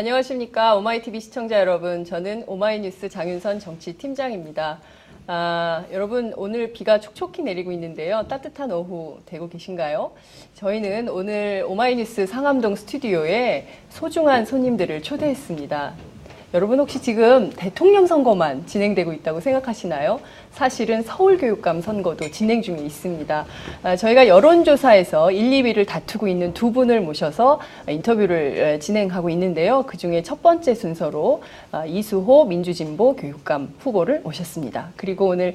안녕하십니까. 오마이TV 시청자 여러분. 저는 오마이뉴스 장윤선 정치팀장입니다. 여러분 오늘 비가 촉촉히 내리고 있는데요. 따뜻한 오후 되고 계신가요? 저희는 오늘 오마이뉴스 상암동 스튜디오에 소중한 손님들을 초대했습니다. 여러분 혹시 지금 대통령 선거만 진행되고 있다고 생각하시나요? 사실은 서울교육감 선거도 진행 중에 있습니다. 저희가 여론조사에서 1, 2위를 다투고 있는 두 분을 모셔서 인터뷰를 진행하고 있는데요. 그중에 첫 번째 순서로 이수호 민주진보 교육감 후보를 모셨습니다. 그리고 오늘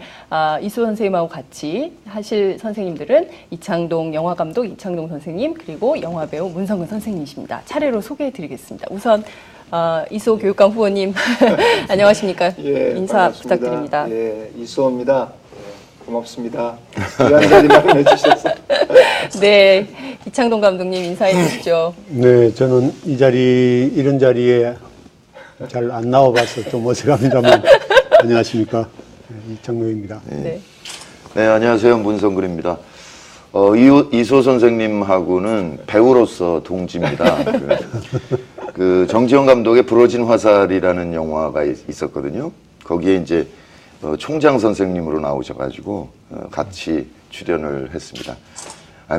이수호 선생님하고 같이 하실 선생님들은 이창동 영화감독 이창동 선생님 그리고 영화배우 문성근 선생님이십니다. 차례로 소개해드리겠습니다. 우선 이수호 교육감 후보님 안녕하십니까? 예, 인사 반갑습니다. 부탁드립니다. 예, 이수호입니다. 예, 고맙습니다. 귀한 자리 마련해주셔서. 네, 이창동 감독님 인사해 주시죠. 네, 저는 이런 자리에 잘 안 나와봐서 좀 어색합니다만 안녕하십니까? 네, 이창동입니다. 네. 네, 안녕하세요. 문성근입니다. 이수호 선생님하고는 배우로서 동지입니다. 그 정지영 감독의 부러진 화살이라는 영화가 있었거든요. 거기에 이제 총장 선생님으로 나오셔가지고 같이 출연을 했습니다.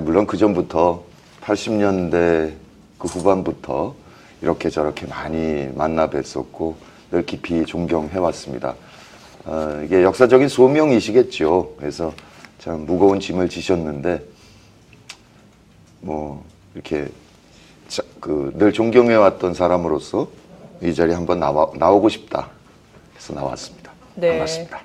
물론 그 전부터 80년대 그 후반부터 이렇게 저렇게 많이 만나 뵀었고 늘 깊이 존경해왔습니다. 이게 역사적인 소명이시겠죠. 그래서 참 무거운 짐을 지셨는데 뭐 이렇게 늘 존경해왔던 사람으로서 이 자리에 한번 나오고 싶다 해서 나왔습니다. 네. 반갑습니다.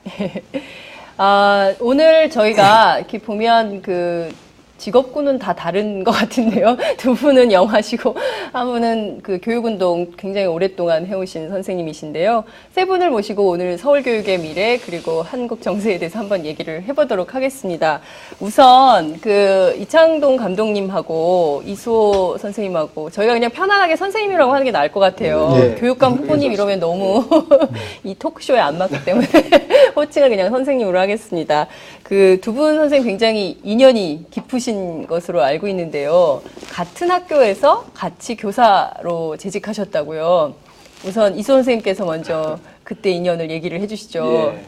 오늘 저희가 이렇게 보면 그 직업군은 다 다른 것 같은데요. 두 분은 영화시고 한 분은 그 교육운동 굉장히 오랫동안 해오신 선생님이신데요. 세 분을 모시고 오늘 서울교육의 미래 그리고 한국 정세에 대해서 한번 얘기를 해보도록 하겠습니다. 우선 그 이창동 감독님하고 이수호 선생님하고 저희가 그냥 편안하게 선생님이라고 하는 게 나을 것 같아요. 네. 교육감 후보님 이러면 너무 이 토크쇼에 안 맞기 때문에 호칭을 그냥 선생님으로 하겠습니다. 그 두 분 선생님 굉장히 인연이 깊으신 것으로 알고 있는데요. 같은 학교에서 같이 교사로 재직하셨다고요. 우선 이수호 선생님께서 먼저 그때 인연을 얘기를 해주시죠. 예.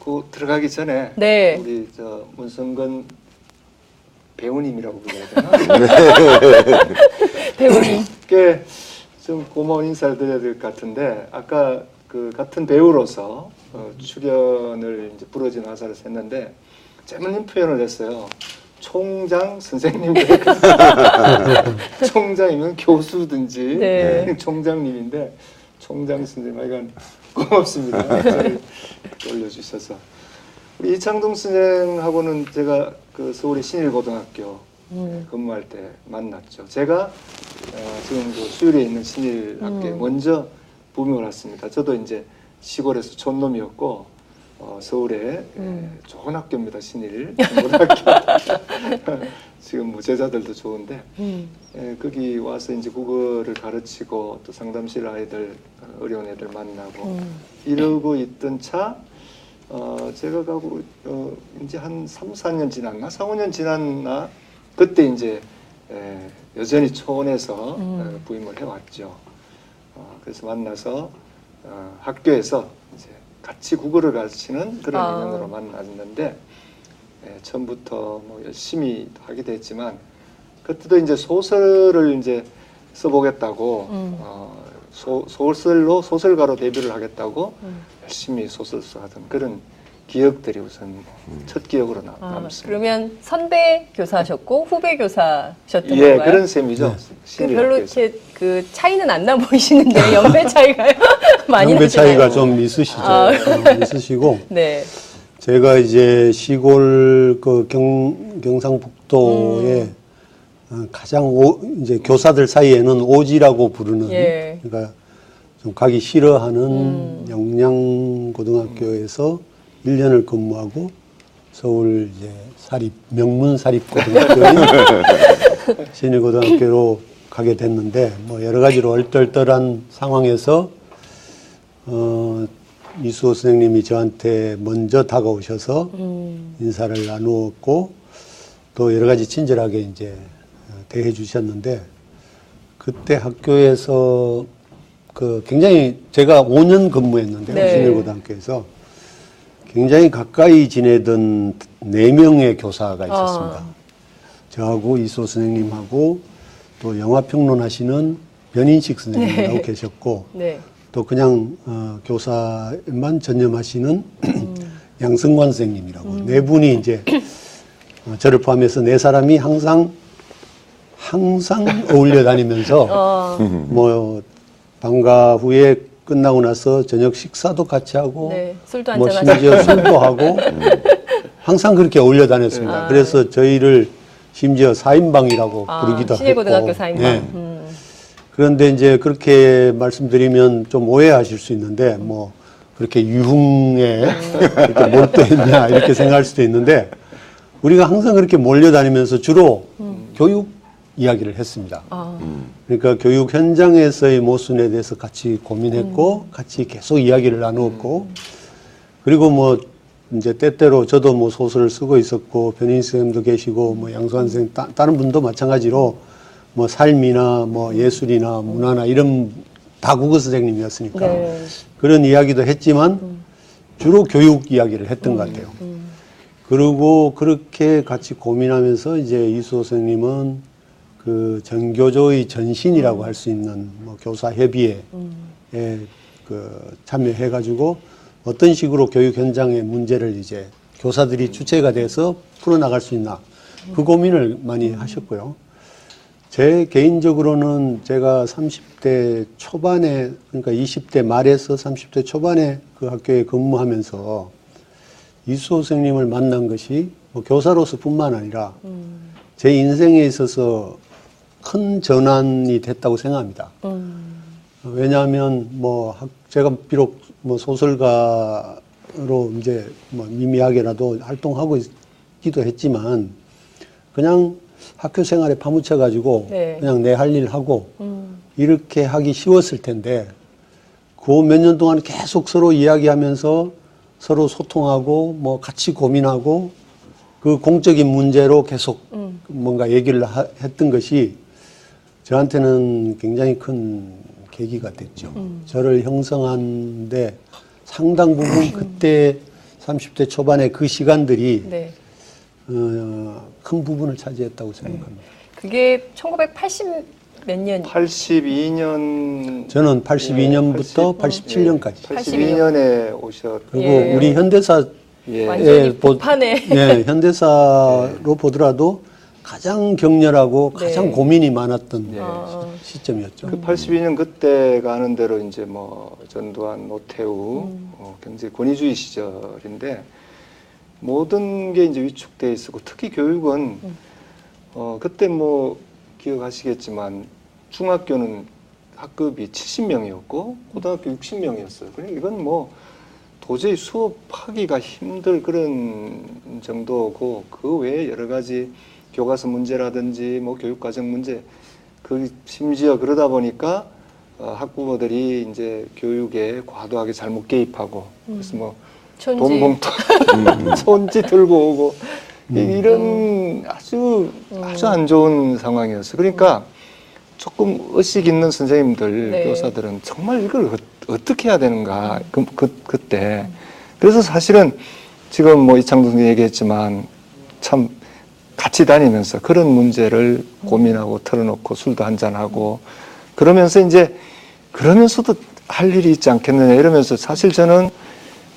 그 들어가기 전에 네. 우리 문성근 배우님이라고 불러야 되나? 배우님. 좀 고마운 인사를 드려야 될 것 같은데 아까 그 같은 배우로서 출연을 이제 부러진 화살을 했는데 재밌는 표현을 했어요. 총장 선생님. 총장이면 교수든지 네. 총장님인데 총장 선생님 하여간 고맙습니다. 저를 올려주셔서. 우리 이창동 선생하고는 제가 그 서울의 신일고등학교 근무할 때 만났죠. 제가 지금 그 수율에 있는 신일학교에 먼저 부임을 했습니다. 저도 이제 시골에서 촌놈이었고 서울에 좋은 학교입니다. 신일 고등학교. 지금 뭐 제자들도 좋은데 거기 와서 이제 국어를 가르치고 또 상담실 아이들 어려운 애들 만나고 이러고 있던 차 제가 가고 이제 한 3, 4년 지났나 4, 5년 지났나 그때 이제 여전히 초원에서 부임을 해왔죠. 그래서 만나서 학교에서 이제 같이 국어를 가르치는 그런 인연으로 만났는데 처음부터 뭐 열심히 하기도 했지만 그때도 이제 소설을 이제 써보겠다고 소설로 소설가로 데뷔를 하겠다고 열심히 소설 써하던 그런 기억들이 우선 첫 기억으로 남습니다. 그러면 선배 교사셨고 후배 교사셨던 예, 건가요? 그런 셈이죠. 그 별로 이렇게 그 차이는 안 나 보이시는데 연배 차이가요? 많이 연배 나시나요? 차이가 좀 있으시죠. 있으시고 네. 제가 이제 시골 그 경상북도에 가장 이제 교사들 사이에는 오지라고 부르는 예. 그러니까 좀 가기 싫어하는 영양고등학교에서 1년을 근무하고 서울 이제 명문 사립고등학교인 신일고등학교로 가게 됐는데 뭐 여러 가지로 얼떨떨한 상황에서 이수호 선생님이 저한테 먼저 다가오셔서 인사를 나누었고 또 여러 가지 친절하게 이제 대해 주셨는데 그때 학교에서 굉장히 제가 5년 근무했는데요. 네. 신일고등학교에서 굉장히 가까이 지내던 4명의 교사가 있었습니다. 저하고 이소 선생님하고 또 영화평론 하시는 변인식 선생님이라고 계셨고 네. 또 그냥 교사만 전념하시는 양승관 선생님이라고 네 분이 이제 저를 포함해서 네 사람이 항상 어울려 다니면서 뭐 방과 후에 끝나고 나서 저녁 식사도 같이 하고 네, 술도 뭐 한잔 심지어 술도 하고 항상 그렇게 어울려 다녔습니다. 그래서 저희를 심지어 4인방이라고 부르기도 신일고등학교 했고. 4인방. 네. 그런데 이제 그렇게 말씀드리면 좀 오해하실 수 있는데 뭐 그렇게 유흥에 이렇게 몰두했냐 이렇게 생각할 수도 있는데 우리가 항상 그렇게 몰려다니면서 주로 교육 이야기를 했습니다. 그러니까 교육 현장에서의 모순에 대해서 같이 고민했고 같이 계속 이야기를 나누었고 그리고 뭐 이제 때때로 저도 뭐 소설을 쓰고 있었고 변인 선생님도 계시고 뭐 양수환 선생님 다른 분도 마찬가지로 뭐 삶이나 뭐 예술이나 문화나 이런 다 국어 선생님이었으니까 네. 그런 이야기도 했지만 주로 교육 이야기를 했던 것 같아요. 그리고 그렇게 같이 고민하면서 이제 이수호 선생님은 그 전교조의 전신이라고 할 수 있는 뭐 교사 협의회에 참여해가지고 어떤 식으로 교육 현장의 문제를 이제 교사들이 주체가 돼서 풀어나갈 수 있나 그 고민을 많이 하셨고요. 제 개인적으로는 제가 30대 초반에 그러니까 20대 말에서 30대 초반에 그 학교에 근무하면서 이수호 선생님을 만난 것이 뭐 교사로서뿐만 아니라 제 인생에 있어서 큰 전환이 됐다고 생각합니다. 왜냐하면 뭐 제가 비록 뭐 소설가로 이제 뭐 미미하게라도 활동하고 있기도 했지만 그냥 학교 생활에 파묻혀 가지고 네. 그냥 내 할 일 하고 이렇게 하기 쉬웠을 텐데 그 몇 년 동안 계속 서로 이야기하면서 서로 소통하고 뭐 같이 고민하고 그 공적인 문제로 계속 뭔가 얘기를 했던 것이 저한테는 굉장히 큰 계기가 됐죠. 저를 형성하는데 상당 부분 그때 30대 초반의 그 시간들이 네. 큰 부분을 차지했다고 생각합니다. 그게 1980 몇 년? 82년 저는 82년부터 87년까지. 82년에 오셨. 그리고 예. 우리 현대사 예. 완전히 복판에. 예, 현대사로 보더라도 가장 격렬하고 가장 네. 고민이 많았던 예. 시점이었죠. 그 82년 그때가 아는 대로 이제 뭐 전두환, 노태우 굉장히 권위주의 시절인데 모든 게 이제 위축돼 있었고 특히 교육은 그때 뭐 기억하시겠지만 중학교는 학급이 70명이었고 고등학교 60명이었어요. 그러니까 이건 뭐 도저히 수업하기가 힘들 그런 정도고 그 외에 여러 가지 교과서 문제라든지 뭐 교육과정 문제 그 심지어 그러다 보니까 학부모들이 이제 교육에 과도하게 잘못 개입하고 그래서 뭐 돈봉투 손지 들고 오고 이런 아주 안 좋은 상황이었어요. 그러니까 조금 의식 있는 선생님들 네. 교사들은 정말 이걸 어떻게 해야 되는가 그때 그래서 사실은 지금 뭐 이창동 선생님이 얘기했지만 참 같이 다니면서 그런 문제를 고민하고 털어놓고 술도 한잔하고 그러면서도 할 일이 있지 않겠느냐 이러면서 사실 저는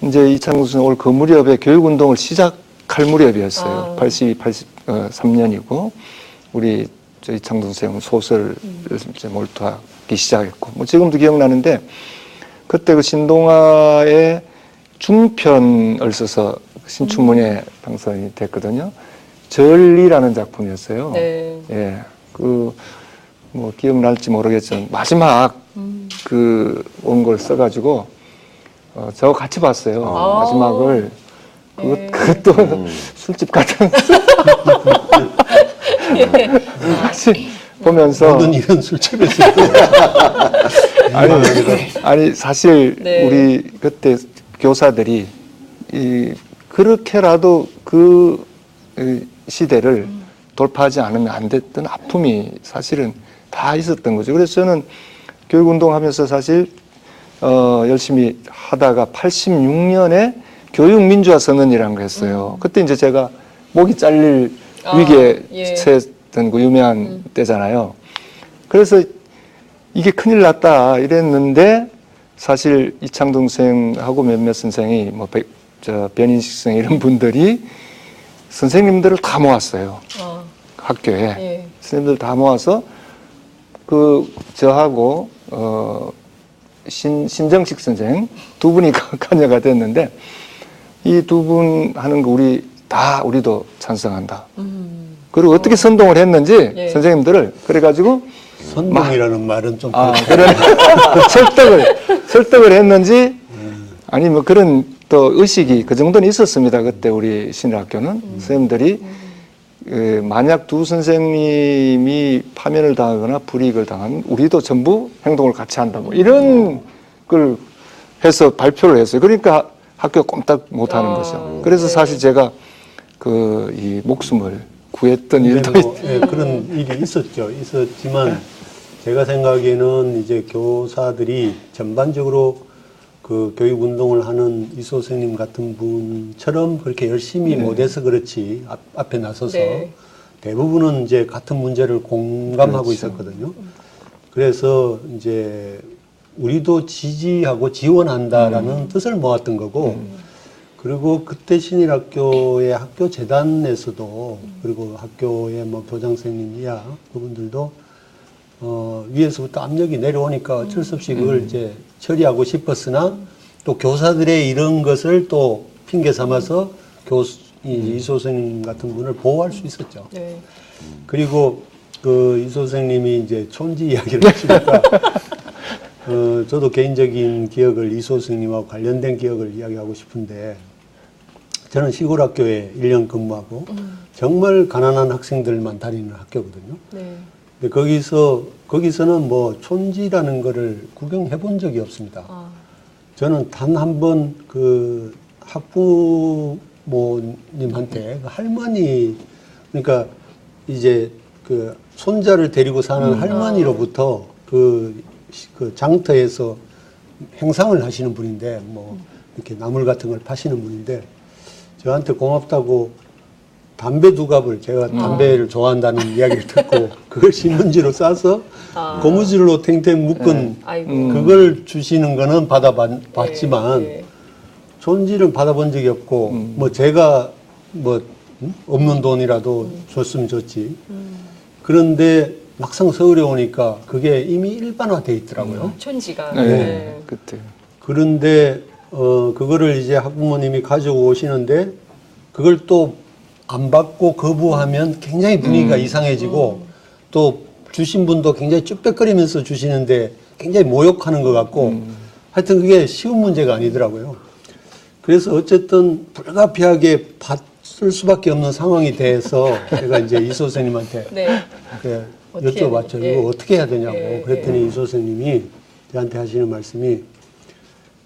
이제 이창동 선생님 올 그 무렵에 교육운동을 시작할 무렵이었어요. 83년이고 우리 이창동 선생님은 소설을 이제 몰두하기 시작했고 뭐 지금도 기억나는데 그때 그 신동아의 중편을 써서 신춘문예 당선이 됐거든요. 절리라는 작품이었어요. 네. 예, 뭐 기억날지 모르겠지만 마지막 그 원고를 써가지고 저하고 같이 봤어요. 마지막을 그것도 술집 같은 같이 보면서 모든 일은 술집에서 아니 사실 네. 우리 그때 교사들이 그렇게라도 그 시대를 돌파하지 않으면 안 됐던 아픔이 사실은 다 있었던 거죠. 그래서 저는 교육운동하면서 사실 열심히 하다가 86년에 교육민주화 선언이라는 걸 했어요. 그때 이제 제가 목이 잘릴 위기에 예. 처했던 그 유명한 때잖아요. 그래서 이게 큰일 났다 이랬는데 사실 이창동 선생하고 몇몇 선생이 뭐 변인식 선생 이런 분들이 선생님들을 다 모았어요. 학교에. 예. 선생님들 다 모아서 저하고 신정식 선생 두 분이 관여가 됐는데 이 두 분 하는 거 우리도 찬성한다. 그리고 어떻게 선동을 했는지 예. 선생님들을 그래가지고 선동이라는 말은 좀 그런 설득을 했는지 아니 뭐 그런 또 의식이 그 정도는 있었습니다. 그때 우리 신일학교는 선생님들이 만약 두 선생님이 파면을 당하거나 불이익을 당하면 우리도 전부 행동을 같이 한다. 뭐 이런 걸 해서 발표를 했어요. 그러니까 학교가 꼼짝 못하는 거죠. 그래서 사실 제가 이 목숨을 구했던 일도 예, 그런 일이 있었지만 제가 생각에는 이제 교사들이 전반적으로 그 교육 운동을 하는 이소 선생님 같은 분처럼 그렇게 열심히 못해서 그렇지 앞에 나서서 네. 대부분은 이제 같은 문제를 공감하고 그렇죠. 있었거든요. 그래서 이제 우리도 지지하고 지원한다라는 뜻을 모았던 거고 그리고 그때 신일학교의 학교 재단에서도 그리고 학교의 뭐 교장 선생님 이하 그분들도 위에서부터 압력이 내려오니까 어쩔 수 없이 그걸 이제 처리하고 싶었으나 또 교사들의 이런 것을 또 핑계 삼아서 이소 선생님 같은 분을 보호할 수 있었죠. 네. 그리고 그 이소 선생님이 이제 촌지 이야기를 하시니까 저도 개인적인 기억을 이소 선생님하고 관련된 기억을 이야기하고 싶은데 저는 시골 학교에 1년 근무하고 정말 가난한 학생들만 다니는 학교거든요. 네. 근데 거기서는 뭐 촌지라는 거를 구경해 본 적이 없습니다. 저는 단 한 번 그 학부모님한테 그 할머니 그러니까 이제 그 손자를 데리고 사는 할머니로부터 그 장터에서 행상을 하시는 분인데 뭐 이렇게 나물 같은 걸 파시는 분인데 저한테 고맙다고 담배 2갑을 제가 담배를 좋아한다는 이야기를 듣고 그걸 신문지로 싸서 고무줄로 탱탱 묶은 아이고. 그걸 주시는 거는 받아봤지만 예. 촌지를 받아본 적이 없고 뭐 제가 뭐 없는 돈이라도 줬으면 좋지. 그런데 막상 서울에 오니까 그게 이미 일반화돼 있더라고요. 촌지가. 네. 그때 그런데 그거를 이제 학부모님이 가지고 오시는데 그걸 또 안 받고 거부하면 굉장히 분위기가 이상해지고 또 주신 분도 굉장히 쭈뼛거리면서 주시는데 굉장히 모욕하는 것 같고 하여튼 그게 쉬운 문제가 아니더라고요. 그래서 어쨌든 불가피하게 받을 수밖에 없는 상황이 돼서 제가 이제 이소 선생님한테 네. 여쭤봤죠. 예. 이거 어떻게 해야 되냐고. 예, 그랬더니 이소 선생님이 저한테 하시는 말씀이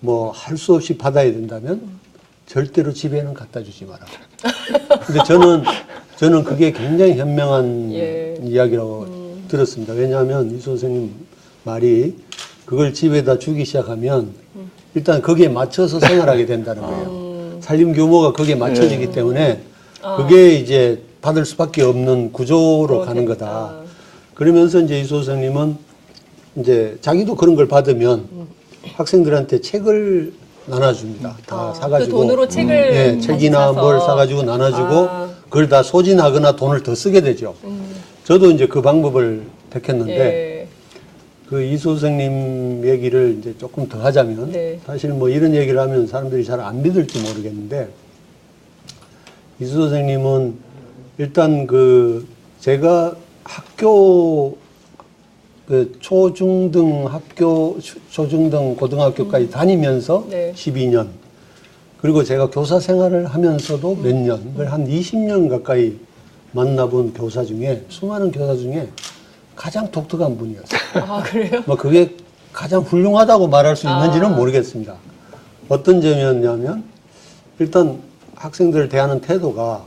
뭐 할 수 없이 받아야 된다면 절대로 집에는 갖다 주지 마라. 근데 저는 그게 굉장히 현명한 예. 이야기라고 들었습니다. 왜냐하면 이소 선생님 말이 그걸 집에다 주기 시작하면 일단 거기에 맞춰서 생활하게 된다는 거예요. 살림 규모가 거기에 맞춰지기 때문에 그게 이제 받을 수밖에 없는 구조로 가는 거다. 그러면서 이제 이소 선생님은 이제 자기도 그런 걸 받으면 학생들한테 책을 나눠줍니다. 다 사가지고. 그 돈으로 책을 예, 다시 책이나 사서. 뭘 사가지고 나눠주고 그걸 다 소진하거나 돈을 더 쓰게 되죠. 저도 이제 그 방법을 택했는데 예. 그 이소 선생님 얘기를 이제 조금 더 하자면 네. 사실 뭐 이런 얘기를 하면 사람들이 잘 안 믿을지 모르겠는데 이소 선생님은 일단 그 제가 학교 그 초중등 고등학교까지 다니면서 네. 12년 그리고 제가 교사 생활을 하면서도 몇 년, 그걸 한 20년 가까이 만나본 교사 중에 수많은 교사 중에 가장 독특한 분이었어요. 아, 그래요? 뭐 그게 가장 훌륭하다고 말할 수 있는지는 모르겠습니다. 어떤 점이었냐면 일단 학생들을 대하는 태도가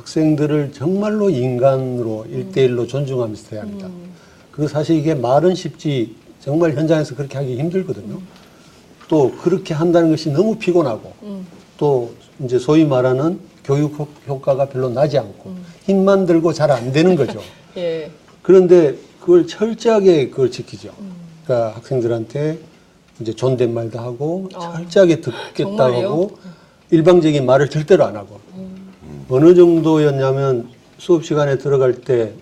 학생들을 정말로 인간으로 일대일로 존중하면서 해야 합니다. 그 사실 이게 말은 쉽지 정말 현장에서 그렇게 하기 힘들거든요. 또 그렇게 한다는 것이 너무 피곤하고 또 이제 소위 말하는 교육 효과가 별로 나지 않고 힘만 들고 잘 안 되는 거죠. 예. 그런데 그걸 철저하게 그걸 지키죠. 그러니까 학생들한테 이제 존댓말도 하고 철저하게 듣겠다고 정말요? 하고 일방적인 말을 절대로 안 하고 어느 정도였냐면 수업 시간에 들어갈 때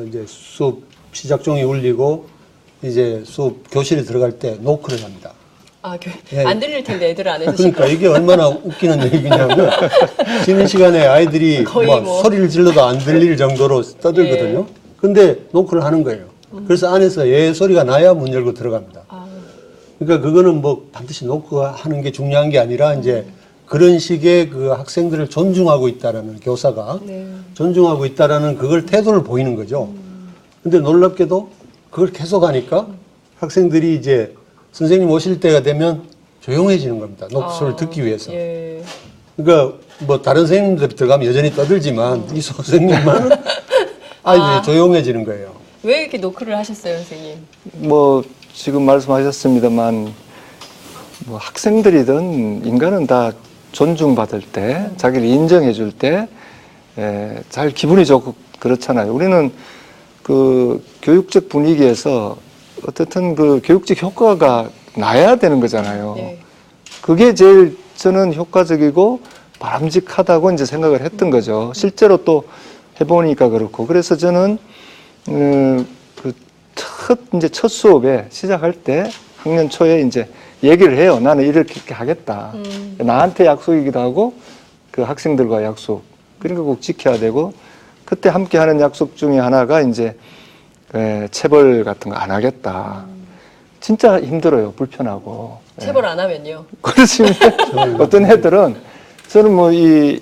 이제 수업 시작종이 울리고 이제 수업 교실에 들어갈 때 노크를 합니다. 아, 예. 안 들릴 텐데 애들 안에서 그러니까 이게 얼마나 웃기는 얘기냐면 쉬는 시간에 아이들이 거의 뭐 뭐. 소리를 질러도 안 들릴 정도로 떠들거든요. 근데 노크를 하는 거예요. 그래서 안에서 예 소리가 나야 문 열고 들어갑니다. 아, 그러니까 그거는 뭐 반드시 노크하는 게 중요한 게 아니라 이제 그런 식의 그 학생들을 존중하고 있다라는 교사가 네. 존중하고 있다라는 그걸 태도를 보이는 거죠. 근데 놀랍게도 그걸 계속 하니까 학생들이 이제 선생님 오실 때가 되면 조용해지는 겁니다. 노크소리를 듣기 위해서. 예. 그러니까 뭐 다른 선생님들 들어가면 여전히 떠들지만 이 선생님만은 아이들이 조용해지는 거예요. 왜 이렇게 노크를 하셨어요, 선생님? 뭐 지금 말씀하셨습니다만 뭐 학생들이든 인간은 다 존중받을 때 자기를 인정해 줄 때 잘 기분이 좋고 그렇잖아요. 우리는 그 교육적 분위기에서 어떻든 그 교육적 효과가 나야 되는 거잖아요. 네. 그게 제일 저는 효과적이고 바람직하다고 이제 생각을 했던 거죠. 실제로 또 해보니까 그렇고. 그래서 저는 이제 첫 수업에 시작할 때 학년 초에 이제 얘기를 해요. 나는 이렇게 하겠다. 나한테 약속이기도 하고 그 학생들과 약속. 그러니까 꼭 지켜야 되고 그때 함께 하는 약속 중에 하나가 이제 체벌 같은 거 안 하겠다. 진짜 힘들어요. 불편하고. 체벌 안 하면요. 그렇지만 어떤 애들은 저는 뭐 이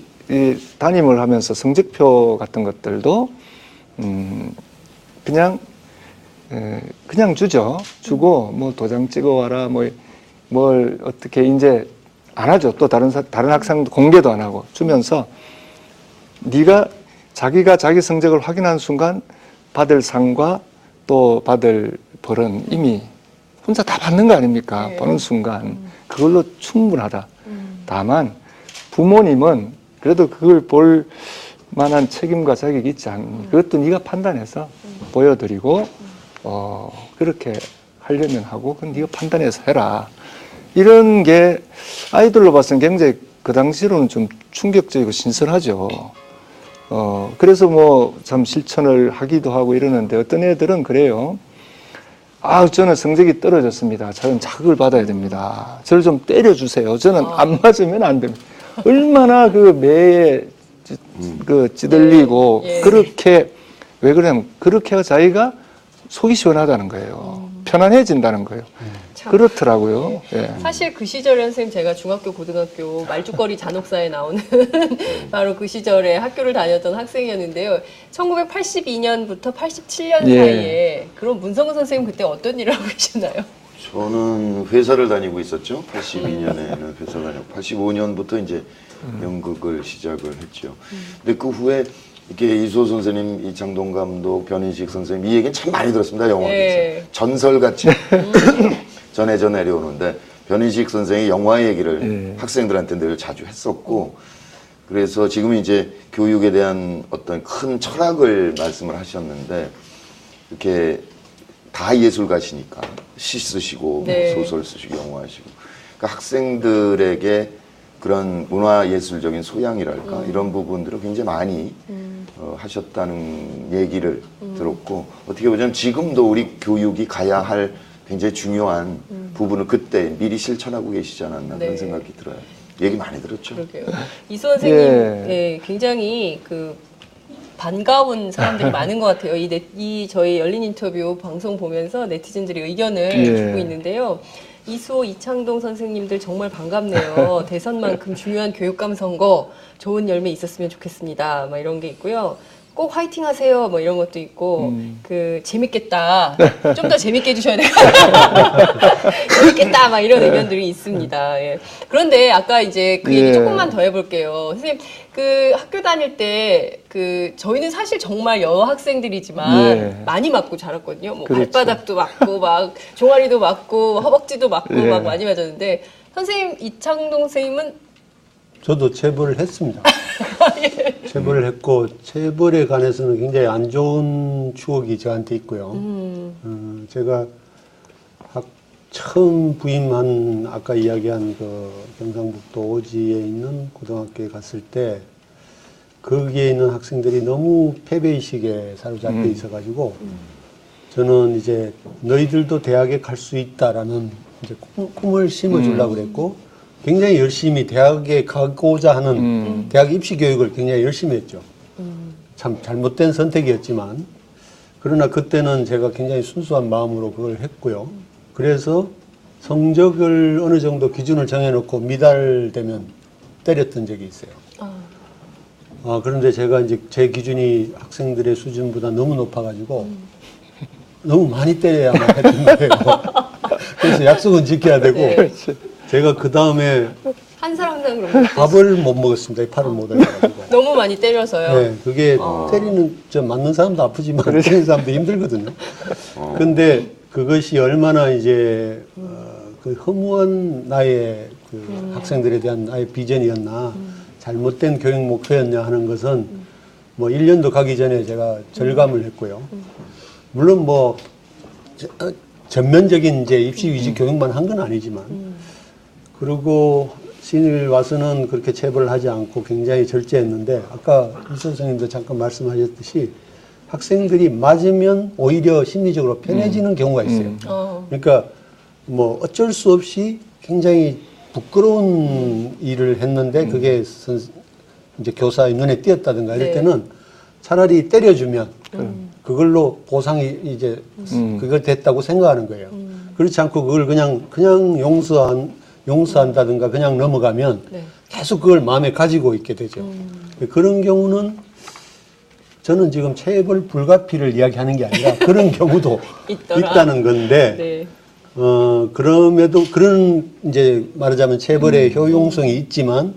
담임을 하면서 성적표 같은 것들도 그냥 주죠. 주고 뭐 도장 찍어와라 뭘 어떻게 이제 안 하죠. 또 다른 학생도 공개도 안 하고 주면서 네가 자기가 자기 성적을 확인한 순간 받을 상과 또 받을 벌은 이미 혼자 다 받는 거 아닙니까? 네. 보는 순간 그걸로 충분하다. 다만 부모님은 그래도 그걸 볼 만한 책임과 자격이 있지 않니? 그것도 네가 판단해서 보여드리고 그렇게 하려면 하고 그건 네가 판단해서 해라. 이런 게 아이들로 봐서는 굉장히 그 당시로는 좀 충격적이고 신선하죠. 그래서 뭐 참 실천을 하기도 하고 이러는데 어떤 애들은 그래요. 아, 저는 성적이 떨어졌습니다. 저는 자극을 받아야 됩니다. 저를 좀 때려주세요. 저는 안 맞으면 안 됩니다. 얼마나 그 매에 찌들리고 예. 그렇게 왜 그러냐면 그렇게 해서 자기가 속이 시원하다는 거예요. 편안해진다는 거예요. 참. 그렇더라고요. 예. 사실 그 시절에 선생님 제가 중학교, 고등학교 말죽거리 잔혹사에 나오는 바로 그 시절에 학교를 다녔던 학생이었는데요. 1982년부터 87년 예. 사이에 그럼 문성근 선생님 그때 어떤 일을 하고 계셨나요? 저는 회사를 다니고 있었죠. 82년에는 회사를 다녔고 85년부터 이제 연극을 시작을 했죠. 근데 그 후에 이렇게 이수호 선생님, 이창동 감독, 변인식 선생님 이 얘기는 참 많이 들었습니다. 영화에서. 예. 전설같이 전해져 내려오는데 변인식 선생이 영화 얘기를 예. 학생들한테 늘 자주 했었고 그래서 지금 이제 교육에 대한 어떤 큰 철학을 말씀을 하셨는데 이렇게 다 예술가시니까 시 쓰시고 네. 소설 쓰시고 영화 하시고 그러니까 학생들에게 그런 문화예술적인 소양이랄까 이런 부분들을 굉장히 많이 하셨다는 얘기를 들었고 어떻게 보자면 지금도 우리 교육이 가야 할 굉장히 중요한 부분을 그때 미리 실천하고 계시지 않았나 네. 그런 생각이 들어요. 얘기 많이 들었죠. 그러게요. 이수 선생님, 예. 예, 굉장히 그 반가운 사람들이 많은 것 같아요. 이 저희 열린 인터뷰 방송 보면서 네티즌들이 의견을 예. 주고 있는데요. 이수호, 이창동 선생님들 정말 반갑네요. 대선만큼 중요한 교육감 선거 좋은 열매 있었으면 좋겠습니다. 막 이런 게 있고요. 꼭 화이팅 하세요. 뭐 이런 것도 있고, 재밌겠다. 좀 더 재밌게 해주셔야 돼요. 재밌겠다. 막 이런 의견들이 있습니다. 예. 그런데 아까 이제 그 얘기 예. 조금만 더 해볼게요. 선생님, 그 학교 다닐 때, 저희는 사실 정말 여학생들이지만 예. 많이 맞고 자랐거든요. 뭐 그렇죠. 발바닥도 맞고, 막 종아리도 맞고, 허벅지도 맞고, 예. 막 많이 맞았는데, 선생님, 이창동 선생님은 저도 체벌을 했습니다. 체벌을 했고 체벌에 관해서는 굉장히 안 좋은 추억이 저한테 있고요. 제가 처음 부임한 아까 이야기한 그 경상북도 오지에 있는 고등학교에 갔을 때 거기에 있는 학생들이 너무 패배의식에 사로잡혀 있어가지고 저는 이제 너희들도 대학에 갈 수 있다라는 이제 꿈을 심어주려고 그랬고 굉장히 열심히 대학에 가고자 하는 대학 입시 교육을 굉장히 열심히 했죠. 참 잘못된 선택이었지만 그러나 그때는 제가 굉장히 순수한 마음으로 그걸 했고요. 그래서 성적을 어느 정도 기준을 정해놓고 미달되면 때렸던 적이 있어요. 그런데 제가 이제 제 기준이 학생들의 수준보다 너무 높아가지고 너무 많이 때려야만 했던 거예요. 그래서 약속은 지켜야 되고 네. 제가 그 다음에 한 사람 한 사람 그런 거 밥을 못 먹었습니다. 팔을 못 해가지고. 너무 많이 때려서요. 네, 그게 때리는, 맞는 사람도 아프지만 때리는 사람도 힘들거든요. 근데 그것이 얼마나 이제, 그 허무한 나의 그 학생들에 대한 나의 비전이었나, 잘못된 교육 목표였냐 하는 것은 뭐 1년도 가기 전에 제가 절감을 했고요. 물론 뭐, 전면적인 이제 입시 위주 교육만 한 건 아니지만, 그리고 신일 와서는 그렇게 체벌을 하지 않고 굉장히 절제했는데 아까 이 선생님도 잠깐 말씀하셨듯이 학생들이 맞으면 오히려 심리적으로 편해지는 경우가 있어요. 그러니까 뭐 어쩔 수 없이 굉장히 부끄러운 일을 했는데 그게 이제 교사의 눈에 띄었다든가 이럴 네. 때는 차라리 때려주면 그걸로 보상이 이제 그걸 됐다고 생각하는 거예요. 그렇지 않고 그걸 그냥 용서한다든가 그냥 넘어가면 네. 계속 그걸 마음에 가지고 있게 되죠. 그런 경우는 저는 지금 체벌 불가피를 이야기하는 게 아니라 그런 경우도 있더라. 있다는 건데, 네. 그럼에도 그런 이제 말하자면 체벌의 효용성이 있지만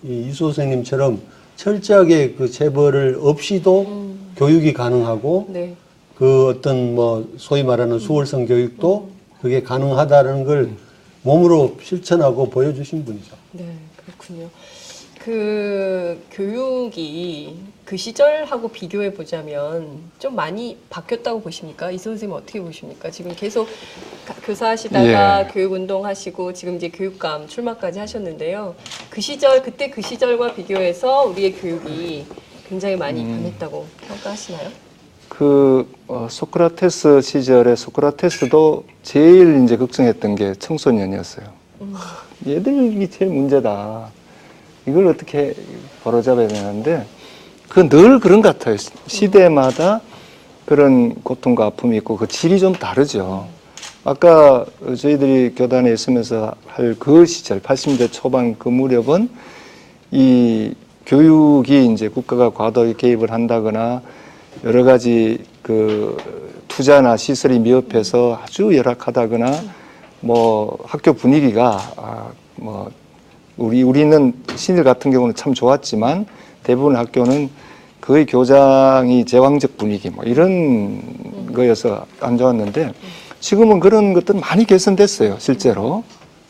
이수 선생님처럼 철저하게 그 체벌을 없이도 교육이 가능하고 네. 그 어떤 뭐 소위 말하는 수월성 교육도 그게 가능하다는 걸 몸으로 실천하고 보여주신 분이죠. 네, 그렇군요. 그 교육이 그 시절하고 비교해 보자면 좀 많이 바뀌었다고 보십니까? 이수 선생님 어떻게 보십니까? 지금 계속 교사하시다가 예. 교육운동 하시고 지금 이제 교육감 출마까지 하셨는데요. 그 시절, 그때 그 시절과 비교해서 우리의 교육이 굉장히 많이 변했다고 평가하시나요? 소크라테스 시절에 소크라테스도 제일 이제 걱정했던 게 청소년이었어요. 얘들이 제일 문제다. 이걸 어떻게 바로잡아야 되는데, 늘 그런 것 같아요. 시대마다 그런 고통과 아픔이 있고 그 질이 좀 다르죠. 아까 저희들이 교단에 있으면서 할 그 시절, 80년대 초반 그 무렵은 이 교육이 이제 국가가 과도하게 개입을 한다거나 여러 가지 그 투자나 시설이 미흡해서 아주 열악하다거나 뭐 학교 분위기가 뭐 우리는 신일 같은 경우는 참 좋았지만 대부분 학교는 거의 교장이 제왕적 분위기 뭐 이런 거여서 안 좋았는데 지금은 그런 것들은 많이 개선됐어요. 실제로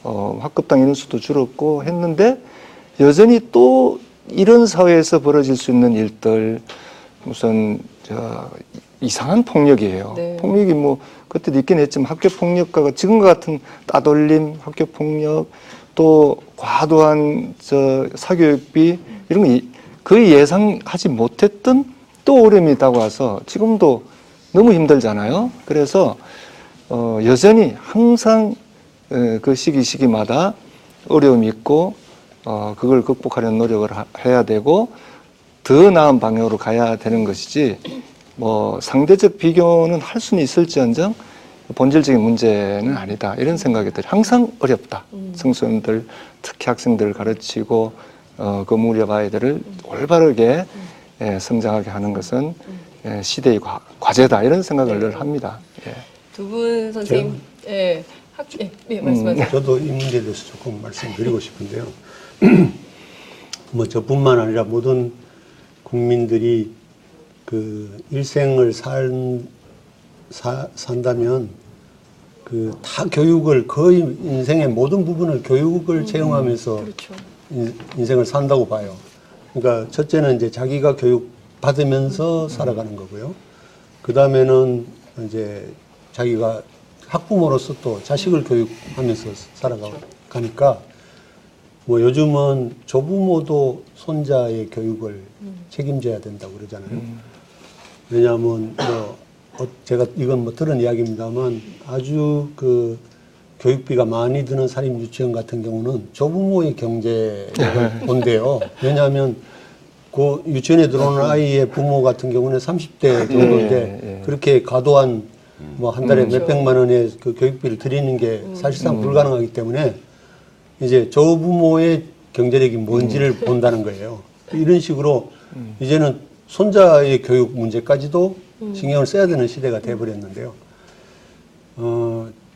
학급당 인원수도 줄었고 했는데 여전히 또 이런 사회에서 벌어질 수 있는 일들 무슨 이상한 폭력이에요. 네. 폭력이 뭐 그때도 있긴 했지만 학교 폭력과 지금과 같은 따돌림, 학교 폭력 또 과도한 사교육비 이런 거 거의 예상하지 못했던 또 어려움이 다가와서 지금도 너무 힘들잖아요. 그래서 여전히 항상 그 시기마다 어려움이 있고 그걸 극복하려는 노력을 해야 되고 더 나은 방향으로 가야 되는 것이지 뭐 상대적 비교는 할 수는 있을지언정 본질적인 문제는 아니다 이런 생각이 들어요. 항상 어렵다. 청소년들 특히 학생들을 가르치고 그 무렵 아이들을 올바르게 성장하게 하는 것은 시대의 과제다 이런 생각을 늘 합니다. 두 분 선생님, 말씀하세요. 저도 이 문제에 대해서 조금 말씀드리고 싶은데요. 뭐 저뿐만 아니라 모든 국민들이 그 일생을 산다면 그 다 교육을 거의 인생의 모든 부분을 교육을 채용하면서 그렇죠. 인생을 산다고 봐요. 그러니까 첫째는 이제 자기가 교육 받으면서 살아가는 거고요. 그 다음에는 이제 자기가 학부모로서 또 자식을 교육하면서 살아가니까 뭐 요즘은 조부모도 손자의 교육을 책임져야 된다고 그러잖아요. 왜냐하면 뭐 제가 이건 뭐 들은 이야기입니다만 아주 그 교육비가 많이 드는 사립 유치원 같은 경우는 조부모의 경제를 본대요. 왜냐하면 그 유치원에 들어오는 아이의 부모 같은 경우는 30대 정도인데 그렇게 과도한 뭐 한 달에 몇백만 원의 그 교육비를 드리는 게 사실상 불가능하기 때문에 이제 조부모의 경제력이 뭔지를 본다는 거예요. 이런 식으로 이제는 손자의 교육 문제까지도 신경을 써야 되는 시대가 돼버렸는데요.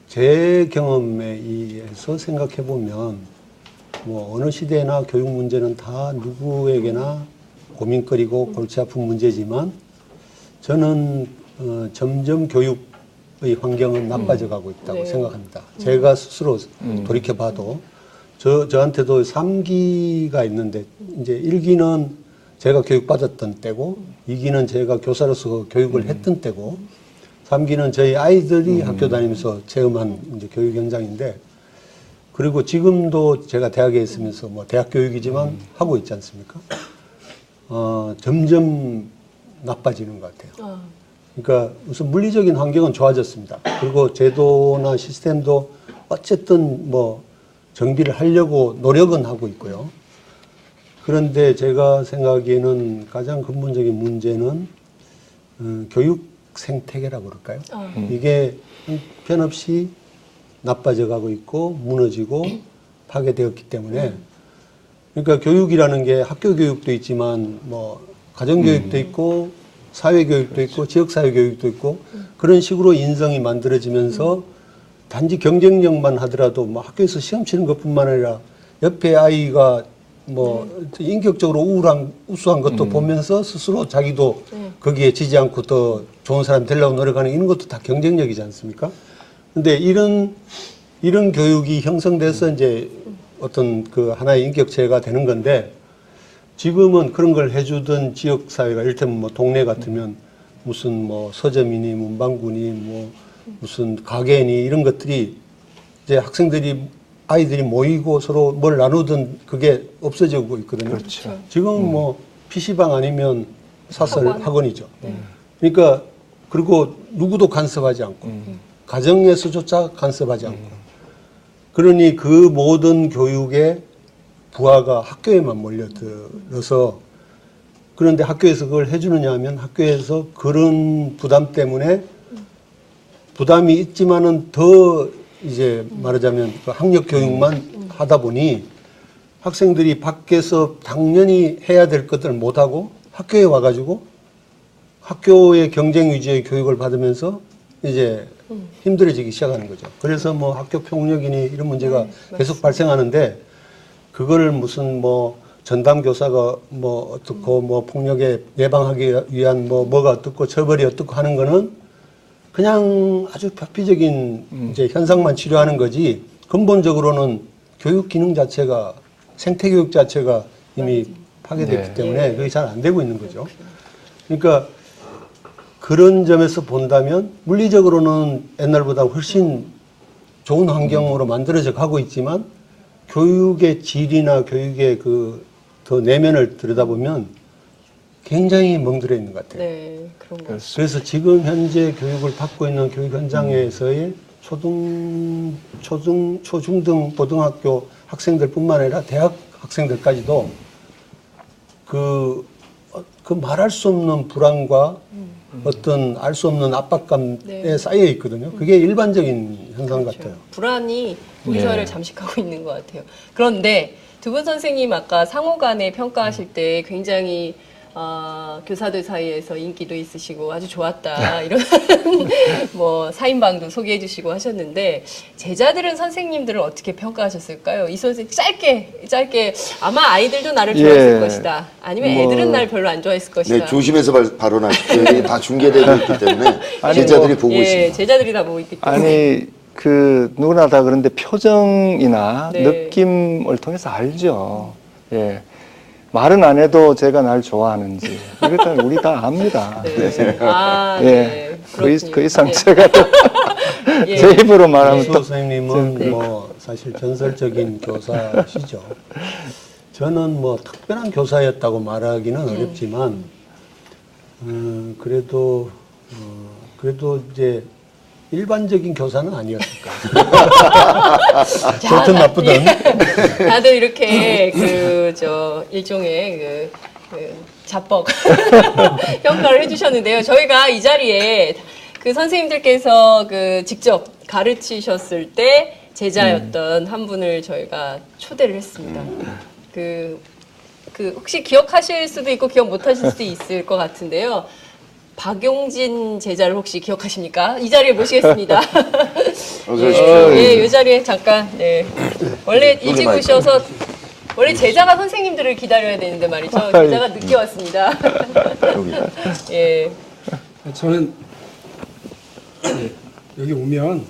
제 경험에 의해서 생각해 보면 뭐 어느 시대나 교육 문제는 다 누구에게나 고민거리고 골치 아픈 문제지만 저는 점점 교육의 환경은 나빠져 가고 있다고 생각합니다. 제가 스스로 돌이켜 봐도 저한테도 3기가 있는데 이제 1기는 제가 교육받았던 때고 2기는 제가 교사로서 교육을 했던 때고 3기는 저희 아이들이 학교 다니면서 체험한 이제 교육 현장인데 그리고 지금도 제가 대학에 있으면서 뭐 대학 교육이지만 하고 있지 않습니까? 점점 나빠지는 것 같아요. 그러니까 우선 물리적인 환경은 좋아졌습니다. 그리고 제도나 시스템도 어쨌든 뭐 정비를 하려고 노력은 하고 있고요. 그런데 제가 생각하기에는 가장 근본적인 문제는 교육 생태계라고 그럴까요? 이게 편없이 나빠져 가고 있고 무너지고 파괴되었기 때문에 그러니까 교육이라는 게 학교 교육도 있지만 뭐 가정 교육도 있고 사회 교육도 있고 지역 사회 교육도 있고 그런 식으로 인성이 만들어지면서 단지 경쟁력만 하더라도 뭐 학교에서 시험 치는 것뿐만 아니라 옆에 아이가 뭐 인격적으로 우수한 것도 보면서 스스로 자기도 거기에 지지 않고 더 좋은 사람 되려고 노력하는 이런 것도 다 경쟁력이지 않습니까? 근데 이런 교육이 형성돼서 이제 어떤 그 하나의 인격체가 되는 건데 지금은 그런 걸 해주던 지역 사회가 이를테면 뭐 동네 같으면 무슨 뭐 서점이니 문방구니 뭐 무슨 가게니 이런 것들이 이제 아이들이 모이고 서로 뭘 나누던 그게 없어지고 있거든요. 그렇죠. 지금 뭐 PC방 아니면 사설 학원이죠. 그러니까 그리고 누구도 간섭하지 않고 가정에서조차 간섭하지 않고 그러니 그 모든 교육의 부하가 학교에만 몰려들어서 그런데 학교에서 그걸 해주느냐 하면 학교에서 그런 부담 때문에 부담이 있지만은 더 이제 말하자면 그 학력 교육만 하다 보니 학생들이 밖에서 당연히 해야 될 것들을 못하고 학교에 와가지고 학교의 경쟁 위주의 교육을 받으면서 이제 힘들어지기 시작하는 거죠. 그래서 뭐 학교 폭력이니 이런 문제가 계속 발생하는데 그거를 무슨 뭐 전담 교사가 뭐 어떻고 뭐 폭력에 예방하기 위한 뭐가 어떻고 처벌이 어떻고 하는 거는 그냥 아주 표피적인 이제 현상만 치료하는 거지 근본적으로는 교육 기능 자체가 생태 교육 자체가 이미 파괴됐기 때문에 그게 잘 안 되고 있는 거죠. 그러니까 그런 점에서 본다면 물리적으로는 옛날보다 훨씬 좋은 환경으로 만들어져 가고 있지만 교육의 질이나 교육의 그 더 내면을 들여다보면 굉장히 멍들어 있는 것 같아요. 네, 그런 거. 그래서 지금 현재 교육을 받고 있는 교육 현장에서의 초중등 고등학교 학생들뿐만 아니라 대학 학생들까지도 그 말할 수 없는 불안과 어떤 알 수 없는 압박감에 쌓여 있거든요. 그게 일반적인 현상 같아요. 불안이 우리 사회를 잠식하고 있는 것 같아요. 그런데 두 분 선생님 아까 상호 간에 평가하실 때 굉장히 교사들 사이에서 인기도 있으시고 아주 좋았다 이런 뭐 사인방도 소개해 주시고 하셨는데 제자들은 선생님들을 어떻게 평가하셨을까요? 이 선생님 짧게 아마 아이들도 나를 좋아했을 예. 것이다. 아니면 뭐, 애들은 날 별로 안 좋아했을 것이다. 네, 조심해서 발언하십시오. 다 중계되고 있기 때문에 아니, 제자들이 뭐, 보고 예, 있습니다. 제자들이 다 보고 있기 때문에. 아니 그 누구나 다 그런데 표정이나 네. 느낌을 통해서 알죠. 예. 말은 안 해도 제가 날 좋아하는지 이것도 우리 다 압니다. 네. 아, 예. 네. 그 이상 예. 제가 또 예. 제 입으로 말하면 이수 또 선생님은 뭐 사실 전설적인 교사시죠. 저는 뭐 특별한 교사였다고 말하기는 어렵지만 그래도 이제 일반적인 교사는 아니었을까. 좋든 나쁘든. 다들 이렇게 일종의 자뻑 평가를 해주셨는데요. 저희가 이 자리에 그 선생님들께서 직접 가르치셨을 때 제자였던 한 분을 저희가 초대를 했습니다. 혹시 기억하실 수도 있고 기억 못하실 수도 있을 것 같은데요. 박용진 제자를 혹시 기억하십니까? 이 자리에 모시겠습니다. 어서 오십시오. 예, 이 자리에 잠깐. 네. 원래 일찍 마이크. 오셔서 원래 제자가 선생님들을 기다려야 되는데 말이죠. 제자가 늦게 왔습니다. 여기. 예. 저는 여기 오면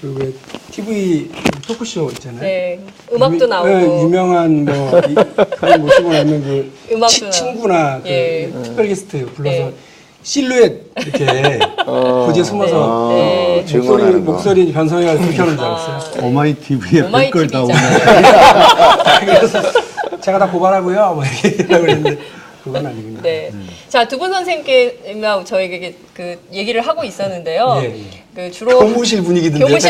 그 왜 TV 토크쇼 있잖아요. 네. 음악도 나오고. 네, 유명한 그런 모시고 나면 그 음악도 나오고. 친구나 예. 그 특별 게스트 불러서 네. 실루엣 이렇게 고지에 숨어서 네. 증언하는 거. 목소리 변성해가지고 그렇게 하는 줄 알았어요. 오마이 TV에 오마이 별걸 다 오네. TV잖아요. 그래서 제가 다 고발하고요. 뭐 이렇게 하려고 그랬는데 그건 아니군요. 네. 자, 두 분 선생님께 저에게 얘기를 하고 있었는데요. 예, 주로 교무실 분위기던데. 교무실.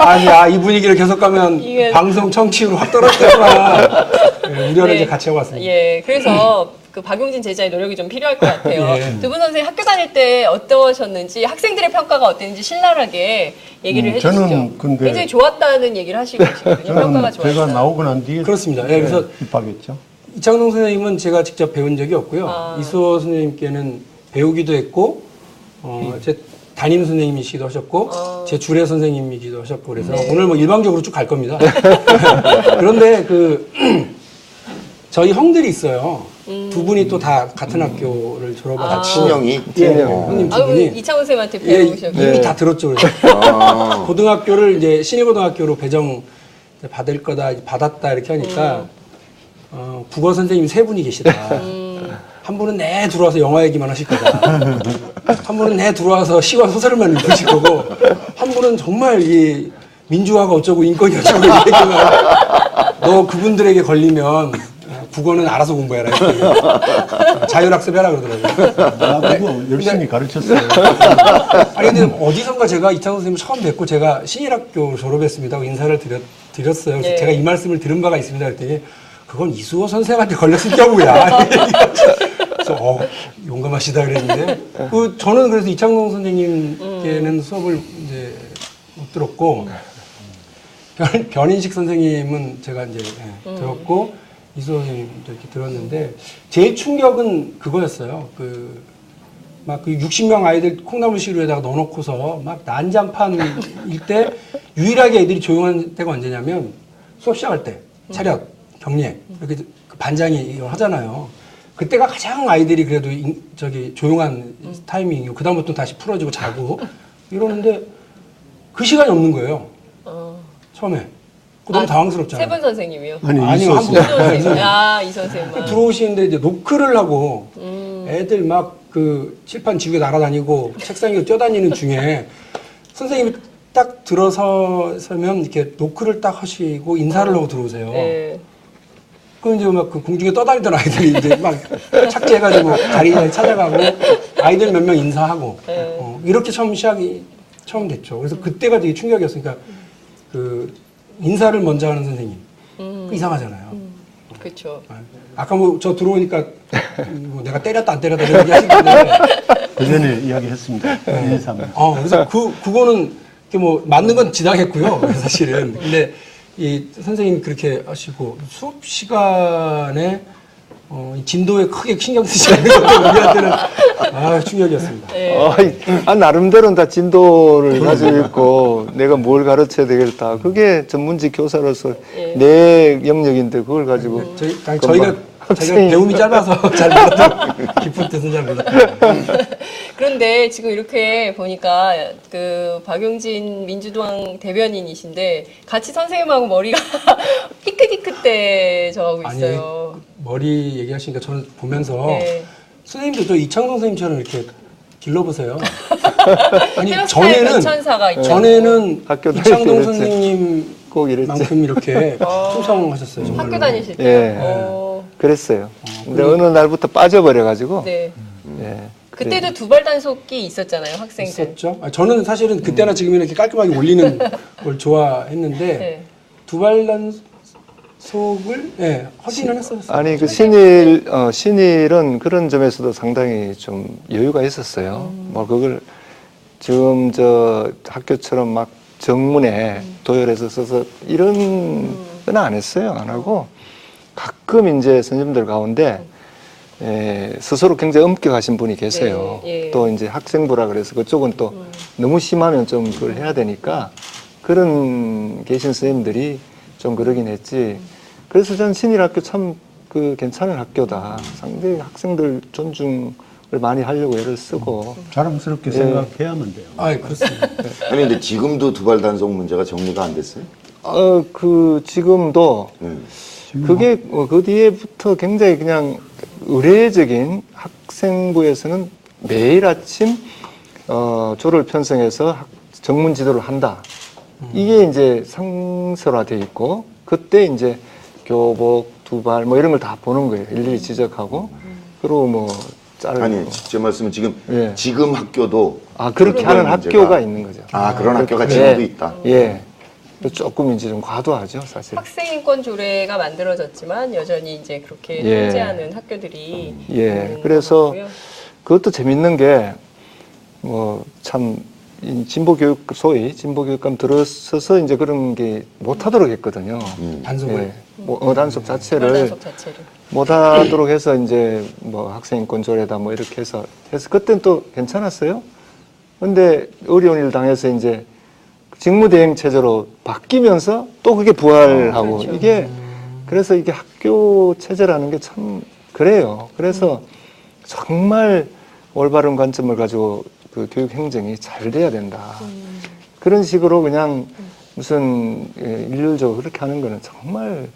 아니야, 이 분위기를 계속 가면 이게- 방송 청취율 확 떨어지구나. 네, 우려를 이제 같이 하고 왔습니다. 예, 그래서 박용진 제자의 노력이 좀 필요할 것 같아요. 예. 두 분 선생님 학교 다닐 때 어떠셨는지, 학생들의 평가가 어땠는지 신랄하게 얘기를 해주시죠. 저는 근데- 굉장히 좋았다는 얘기를 하시고 계시거든요. 평가가 저는 좋았다. 제가 나오고 난 뒤에 그렇습니다. 예, 그래서 입학했죠. 이창동 선생님은 제가 직접 배운 적이 없고요. 아. 이수호 선생님께는 배우기도 했고, 제 담임 선생님이시기도 하셨고, 제 주례 선생님이기도 하셨고, 그래서 네. 오늘 뭐 일방적으로 쭉 갈 겁니다. 그런데 저희 형들이 있어요. 두 분이 또 다 같은 학교를 졸업하고. 친형이? 예, 형님 두 아, 분이. 이창훈 쌤한테 예, 배우셨고. 이미 다 들었죠. 그래서. 아, 고등학교를 이제 신일고등학교로 배정 받을 거다, 받았다 이렇게 하니까 국어 선생님 세 분이 계시다. 한 분은 내 들어와서 영화 얘기만 하실 거다. 한 분은 내 들어와서 시와 소설만 읽으실 거고, 한 분은 정말 이 민주화가 어쩌고 인권이 어쩌고 얘기만 너 그분들에게 걸리면 국어는 알아서 공부해라. 이렇게. 자율학습해라 그러더라고요. 나도 열심히 가르쳤어요. 아니 근데 어디선가 제가 이창훈 선생님 처음 뵙고 제가 신일학교 졸업했습니다 하고 인사를 드렸어요. 그래서 네. 제가 이 말씀을 들은 바가 있습니다 그랬더니 그건 이수호 선생한테 걸렸을 경우야. 그래서 용감하시다 그랬는데 저는 그래서 이창동 선생님께는 수업을 이제 못 들었고 변인식 선생님은 제가 이제 들었고 이수호 선생님도 이렇게 들었는데 제일 충격은 그거였어요. 막 60명 아이들 콩나물 시루에다가 넣어놓고서 막 난장판일 때 유일하게 애들이 조용한 때가 언제냐면 수업 시작할 때 차렷, 경례 이렇게 그 반장이 이걸 하잖아요. 그때가 가장 아이들이 그래도 조용한 타이밍이고 그 다음부터 다시 풀어지고 자고 이러는데 그 시간이 없는 거예요. 처음에. 너무 당황스럽잖아요. 세 분 선생님이요. 아니요, 한 분. 이 선생님. 아, 이 선생님만. 들어오시는데 이제 노크를 하고 애들 막 칠판 지우개 날아다니고 책상 위로 뛰어다니는 중에 선생님이 딱 들어서면 이렇게 노크를 딱 하시고 인사를 하고 들어오세요. 네. 그럼 이제 막 그 공중에 떠다니던 아이들이 이제 막 착지해가지고 자리에 찾아가고 아이들 몇 명 인사하고 이렇게 처음 됐죠. 그래서 그때가 되게 충격이었으니까 인사를 먼저 하는 선생님. 이상하잖아요. 그렇죠. 아까 저 들어오니까 내가 때렸다 안 때렸다 이런 얘기 하시는데 그 전에 이야기했습니다. 인사면. 그래서 그거는 뭐 맞는 건 지나겠고요. 사실은. 근데 이 선생님이 그렇게 하시고 수업 시간에 이 진도에 크게 신경 쓰지 않는 것도 우리한테는 충격이었습니다. 나름대로는 다 진도를 가지고 있고 내가 뭘 가르쳐야 되겠다. 그게 전문직 교사로서 내 영역인데 그걸 가지고 저희가 배움이 짧아서 잘 몰라도 깊은 뜻은 잘 몰라요. 그런데 지금 이렇게 보니까 그 박용진 민주당 대변인이신데 같이 선생님하고 머리가 삐끗삐끗해 있어요. 머리 얘기하시니까 저는 보면서 네. 선생님도 저 이창동 선생님처럼 이렇게 길러보세요. 아니 헤어스타일 변천사가 있죠. 전에는 학교 다닐 이창동 때 선생님 꼭 이랬지. 만큼 이렇게 충성하셨어요. 정말로. 학교 다니실 때. 예. 그랬어요. 근데 어느 날부터 빠져버려가지고. 네. 예. 그때도 두발 단속기 있었잖아요, 학생들. 있었죠. 저는 사실은 그때나 지금이나 이렇게 깔끔하게 올리는 걸 좋아했는데 네. 두발 단속을 허진을 했었어요. 아니 그 신일은 그런 점에서도 상당히 좀 여유가 있었어요. 뭐 그걸 지금 저 학교처럼 막 정문에 도열해서 써서 이런 건 안 했어요. 안 하고 가끔 이제 선생님들 가운데 스스로 굉장히 엄격하신 분이 계세요. 네, 예. 또 이제 학생부라 그래서 그쪽은 또 너무 심하면 좀 그걸 해야 되니까 그런 계신 선생님들이 좀 그러긴 했지. 그래서 전 신일학교 참 그 괜찮은 학교다. 상당히 학생들 존중을 많이 하려고 애를 쓰고. 자랑스럽게 생각해야만 돼요. 그렇습니다. 아니 근데 지금도 두발 단속 문제가 정리가 안 됐어요? 그 지금도 그게 그 뒤에부터 굉장히 그냥 의례적인 학생부에서는 매일 아침 조를 편성해서 정문 지도를 한다. 이게 이제 상설화돼 있고 그때 이제 교복, 두발 뭐 이런 걸 다 보는 거예요. 일일이 지적하고 그리고 뭐 자르고. 아니 제 말씀은 지금 예. 지금 학교도 그렇게 하는 문제가- 학교가 있는 거죠. 그런 학교가 예. 지금도 있다. 예. 조금 이제 좀 과도하죠, 사실. 학생인권 조례가 만들어졌지만 여전히 이제 그렇게 예. 통제하는 학교들이 예. 있는 그래서 것 같고요. 그것도 재밌는 게 뭐 참 진보교육 소위 진보교육감 들어서서 이제 그런 게 못하도록 했거든요. 단속을. 예. 단속 자체를 단속 자체를. 못하도록 해서 이제 뭐 학생인권 조례다 뭐 이렇게 해서 그때는 또 괜찮았어요. 근데 어려운 일 당해서 이제 직무대행 체제로 바뀌면서 또 그게 부활하고 그렇죠. 이게 그래서 이게 학교 체제라는 게 참 그래요. 그래서 정말 올바른 관점을 가지고 그 교육 행정이 잘 돼야 된다. 그런 식으로 그냥 무슨 일률적으로 그렇게 하는 거는 정말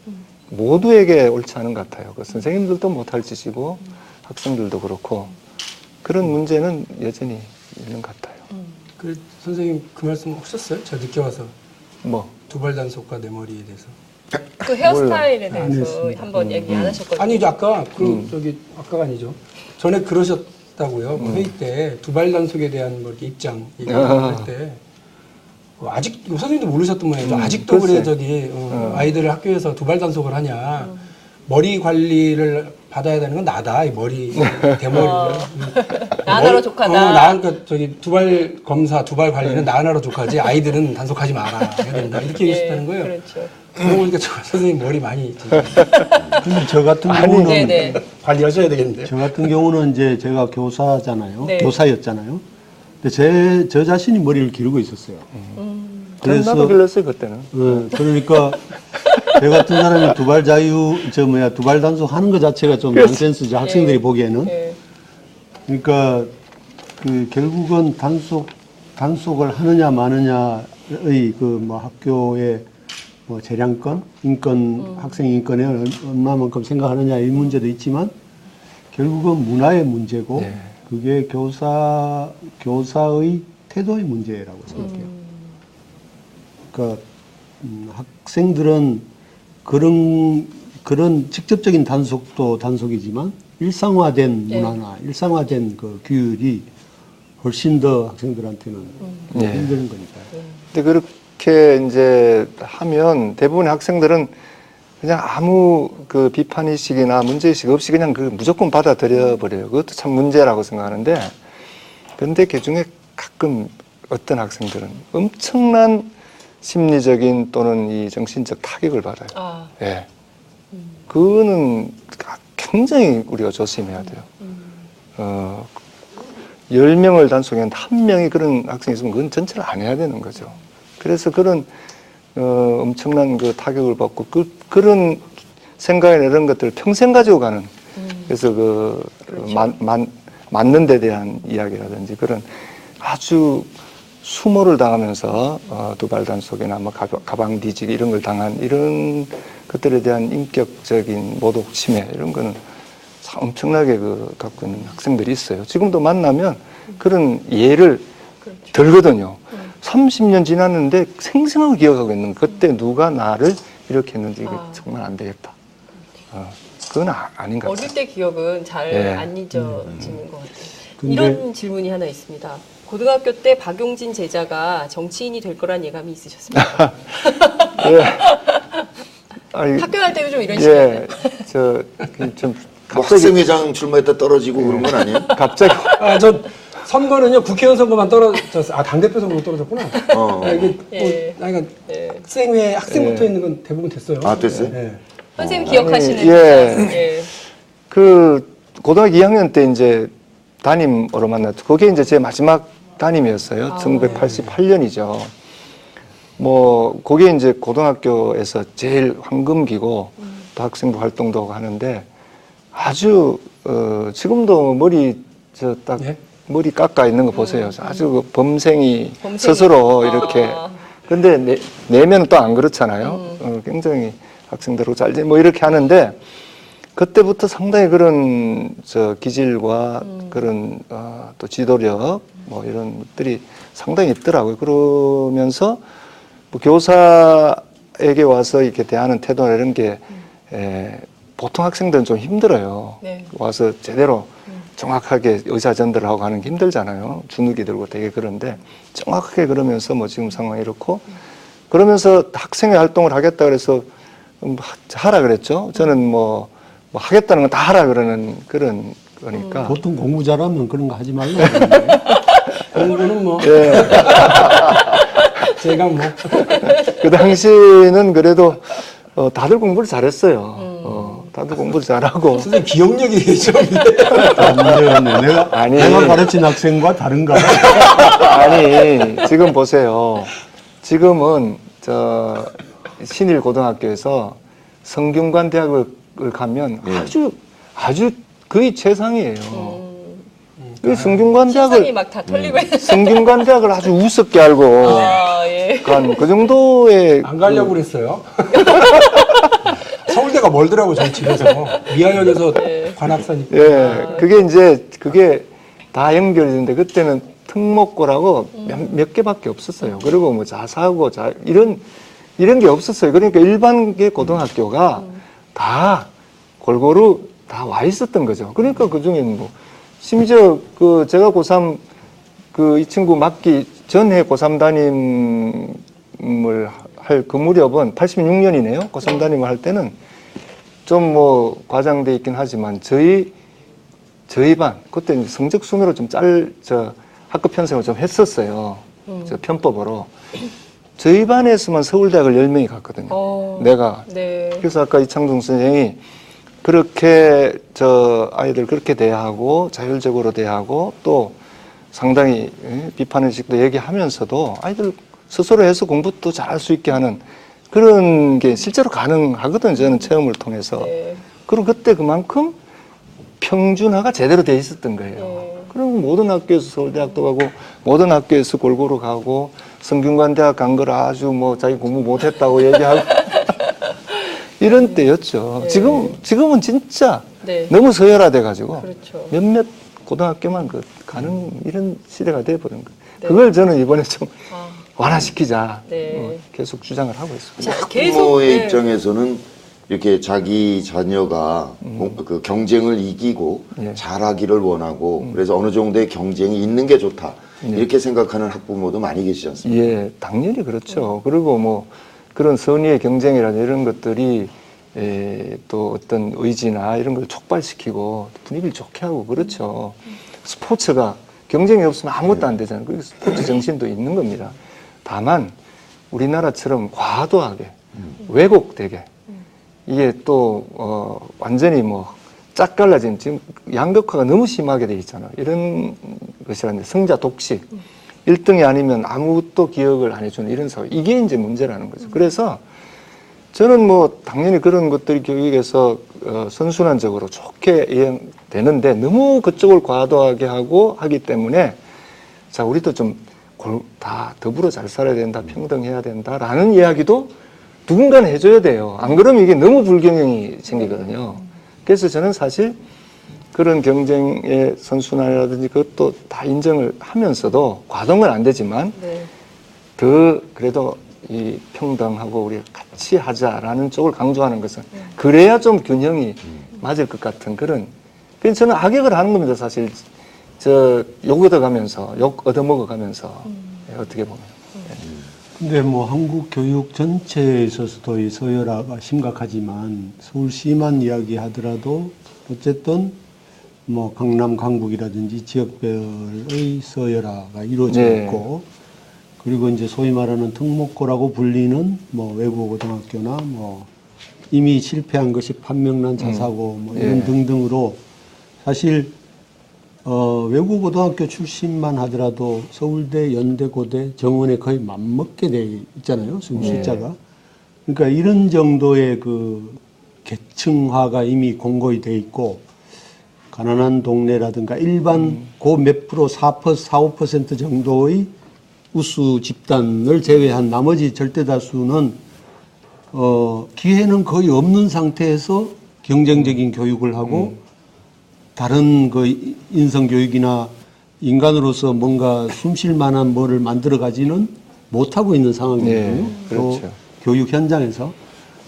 모두에게 옳지 않은 것 같아요. 그 선생님들도 못할 짓이고 학생들도 그렇고 그런 문제는 여전히 있는 것 같아요. 그 선생님 그 말씀 하셨어요? 제가 늦게 와서 뭐 두발 단속과 내 머리에 대해서. 그 헤어스타일에 안 대해서 했습니다. 한번 얘기 안 하셨거든요. 아니죠. 아까 아까가 아니죠. 전에 그러셨다고요. 뭐 회의 때 두발 단속에 대한 뭐 이렇게 입장 얘기할 때 아직 선생님도 모르셨던 모양이죠. 아직도 글쎄. 그래 아이들을 학교에서 두발 단속을 하냐. 머리 관리를 받아야 되는 건 나다. 이 머리 대머리를. 나 하나로 족하다. 그러니까 저기 두발 검사, 두발 관리는 나 하나로 족하지. 아이들은 단속하지 마라. 해야 된다. 이렇게 얘기하셨다는 거예요. 그렇죠. 그러고 보니까 선생님 머리 많이 근데 저 같은 경우는 네네. 관리하셔야 되겠는데요. 저 같은 경우는 이제 제가 교사잖아요. 네. 교사였잖아요. 근데 저 자신이 머리를 기르고 있었어요. 나도 길렀어요 그때는. 그러니까 저 같은 사람이 두발 두발 단속 하는 것 자체가 좀 난센스죠. 학생들이 보기에는. 네. 그러니까 그 결국은 단속을 하느냐 마느냐의 그 뭐 학교의 뭐 재량권, 인권, 학생 인권에 얼마만큼 생각하느냐 이 문제도 있지만 결국은 문화의 문제고 네. 그게 교사의 태도의 문제라고 생각해요. 그러니까 학생들은 그런 직접적인 단속도 단속이지만 일상화된 문화나 일상화된 그 규율이 훨씬 더 학생들한테는 힘든 거니까요. 근데 그렇게 이제 하면 대부분의 학생들은 그냥 아무 그 비판의식이나 문제의식 없이 그냥 그 무조건 받아들여 버려요. 그것도 참 문제라고 생각하는데 그런데 그 중에 가끔 어떤 학생들은 엄청난 심리적인 또는 이 정신적 타격을 받아요. 예. 그거는 굉장히 우리가 조심해야 돼요. 10명을 단속했는데 1명이 그런 학생이 있으면 그건 전체를 안 해야 되는 거죠. 그래서 그런 엄청난 그 타격을 받고 그런 생각이나 이런 것들을 평생 가지고 가는 그래서 그렇죠. 맞는 데 대한 이야기라든지 그런 아주 수모를 당하면서 두발 단속이나 뭐 가방 뒤지기 이런 걸 당한 이런 것들에 대한 인격적인 모독 침해 이런 거는 참 엄청나게 갖고 있는 학생들이 있어요. 지금도 만나면 그런 예를 그렇죠. 들거든요. 30년 지났는데 생생하게 기억하고 있는 그때 누가 나를 이렇게 했는지 이거 정말 안 되겠다. 그건 아닌 것 같아요. 어릴 때 기억은 잘 예. 안 잊어지는 것 같아요. 근데- 이런 질문이 하나 있습니다. 고등학교 때 박용진 제자가 정치인이 될 거란 예감이 있으셨습니까? 예. 아니, 학교 갈 때도 좀 이런 식이에요. 예, 좀 뭐 갑자기 학생회장 출마했다 떨어지고 그런 건 아니에요? 갑자기 저 선거는요 국회의원 선거만 떨어졌어요. 아 당대표 선거로 떨어졌구나. 이게 예. 그러니까 학생부터 있는 건 대부분 됐어요. 아, 됐어요? 예. 선생님 기억하시는 아니, 예. 제자. 예. 그 고등학교 2학년 때 이제 담임으로 만났죠. 그게 이제 제 마지막 담임이었어요. 1988년이죠. 뭐 그게 이제 고등학교에서 제일 황금기고 또 학생부 활동도 하고 하는데 아주 지금도 머리 예? 머리 깎아 있는 거 보세요. 아주 그 범생이 범생이. 스스로 이렇게. 근데 내면은 또 안 그렇잖아요. 굉장히 학생들하고 뭐 이렇게 하는데 그때부터 상당히 그런 기질과 그런 또 지도력 뭐 이런 것들이 상당히 있더라고요. 그러면서 뭐 교사에게 와서 이렇게 대하는 태도나 이런 게 보통 학생들은 좀 힘들어요. 네. 와서 제대로 정확하게 의사전달을 하고 가는 게 힘들잖아요. 주눅이 들고 되게 그런데 정확하게 그러면서 뭐 지금 상황이 이렇고 그러면서 학생회 활동을 하겠다 그래서 하라 그랬죠. 저는 뭐 하겠다는 건 다 하라 그러는 그런 거니까. 보통 공부 잘하면 그런 거 하지 말라고 그러는데. 공부는 뭐 예. 제가 뭐 그 당시는 그래도 다들 공부를 잘했어요. 다들 공부를 잘하고. 선생님 기억력이 좀 아니. 내가 가르친 학생과 다른가? 아니, 지금 보세요. 지금은 신일 고등학교에서 성균관 대학을 가면 아주 거의 최상이에요. 그 성균관 세상이 대학을 막 다 털리고 있는. 성균관 대학을 아주 우습게 알고 아, 예. 간 그 정도의 안 가려고 그랬어요. 서울대가 멀더라고 저희 집에서 미아역에서 관악산이니까. 예, 그게 다 연결되는데 그때는 특목고라고 몇 개밖에 없었어요. 그리고 뭐 자사고 이런 게 없었어요. 그러니까 일반계 고등학교가 다 골고루 다 와 있었던 거죠. 그러니까 그 중에는 뭐 심지어 제가 고3 이 친구 맡기 전에 고3 담임을 할 그 무렵은 86년이네요. 고3 담임을 할 때는 좀 뭐 과장돼 있긴 하지만 저희 반 그때 이제 성적 순으로 좀 학급 편성을 좀 했었어요. 편법으로. 저희 반에서만 서울대학을 10명이 갔거든요. 내가. 네. 그래서 아까 이창동 선생이 그렇게 아이들 그렇게 대하고 자율적으로 대하고 또 상당히 비판의식도 얘기하면서도 아이들 스스로 해서 공부도 잘할 수 있게 하는 그런 게 실제로 가능하거든요. 저는 체험을 통해서. 네. 그리고 그때 그만큼 평준화가 제대로 돼 있었던 거예요. 그리고 모든 학교에서 서울대학도 가고 모든 학교에서 골고루 가고 성균관 대학 간 걸 아주 뭐 자기 공부 못했다고 얘기하고 이런 때였죠. 네. 지금은 진짜 네. 너무 서열화돼 가지고 그렇죠. 몇몇 고등학교만 가는 이런 시대가 돼 버린 거예요. 네. 그걸 저는 이번에 좀 아, 완화시키자 네. 계속 주장을 하고 있습니다. 자, 계속 부모의 네. 입장에서는 이렇게 자기 자녀가 그 경쟁을 이기고 예. 잘하기를 원하고 그래서 어느 정도의 경쟁이 있는 게 좋다 이렇게 생각하는 학부모도 많이 계시지 않습니까? 예, 당연히 그렇죠. 그리고 뭐 그런 선의의 경쟁이라든지 이런 것들이 또 어떤 의지나 이런 걸 촉발시키고 분위기를 좋게 하고 그렇죠. 스포츠가 경쟁이 없으면 아무것도 안 되잖아요. 그 스포츠 정신도 있는 겁니다. 다만 우리나라처럼 과도하게 왜곡되게 이게 또 완전히 뭐 짝 갈라진 지금 양극화가 너무 심하게 돼 있잖아요. 이런 것이라는데 성자 독식, 1등이 아니면 아무것도 기억을 안 해주는 이런 사회, 이게 이제 문제라는 거죠. 그래서 저는 뭐 당연히 그런 것들이 교육에서 선순환적으로 좋게 이행되는데 너무 그쪽을 과도하게 하고 하기 때문에 자 우리도 좀 다 더불어 잘 살아야 된다, 평등해야 된다라는 이야기도 누군가는 해줘야 돼요. 안 그러면 이게 너무 불균형이 생기거든요. 그래서 저는 사실 그런 경쟁의 선순환이라든지 그것도 다 인정을 하면서도 과도는 안 되지만 네. 더 그래도 이 평등하고 우리 같이 하자라는 쪽을 강조하는 것은 그래야 좀 균형이 맞을 것 같은 그런. 그래서 저는 악역을 하는 겁니다. 사실 욕 얻어가면서 욕 얻어먹어가면서 어떻게 보면. 근데 뭐 한국 교육 전체에 있어서도 이 서열화가 심각하지만 서울시만 이야기하더라도 어쨌든 뭐 강남, 강북이라든지 지역별의 서열화가 이루어져 네. 있고 그리고 이제 소위 말하는 특목고라고 불리는 뭐 외국 고등학교나 뭐 이미 실패한 것이 판명난 자사고 뭐 이런 예. 등등으로 사실 외국 고등학교 출신만 하더라도 서울대, 연대, 고대, 정원에 거의 맞먹게 돼 있잖아요. 지금 숫자가. 그러니까 이런 정도의 그 계층화가 이미 공고히 돼 있고 가난한 동네라든가 일반 고 몇 프로 4%, 5% 정도의 우수 집단을 제외한 나머지 절대 다수는 기회는 거의 없는 상태에서 경쟁적인 교육을 하고 다른 그 인성 교육이나 인간으로서 뭔가 숨쉴 만한 뭐를 만들어 가지는 못하고 있는 상황이거든요. 네, 그렇죠. 또 교육 현장에서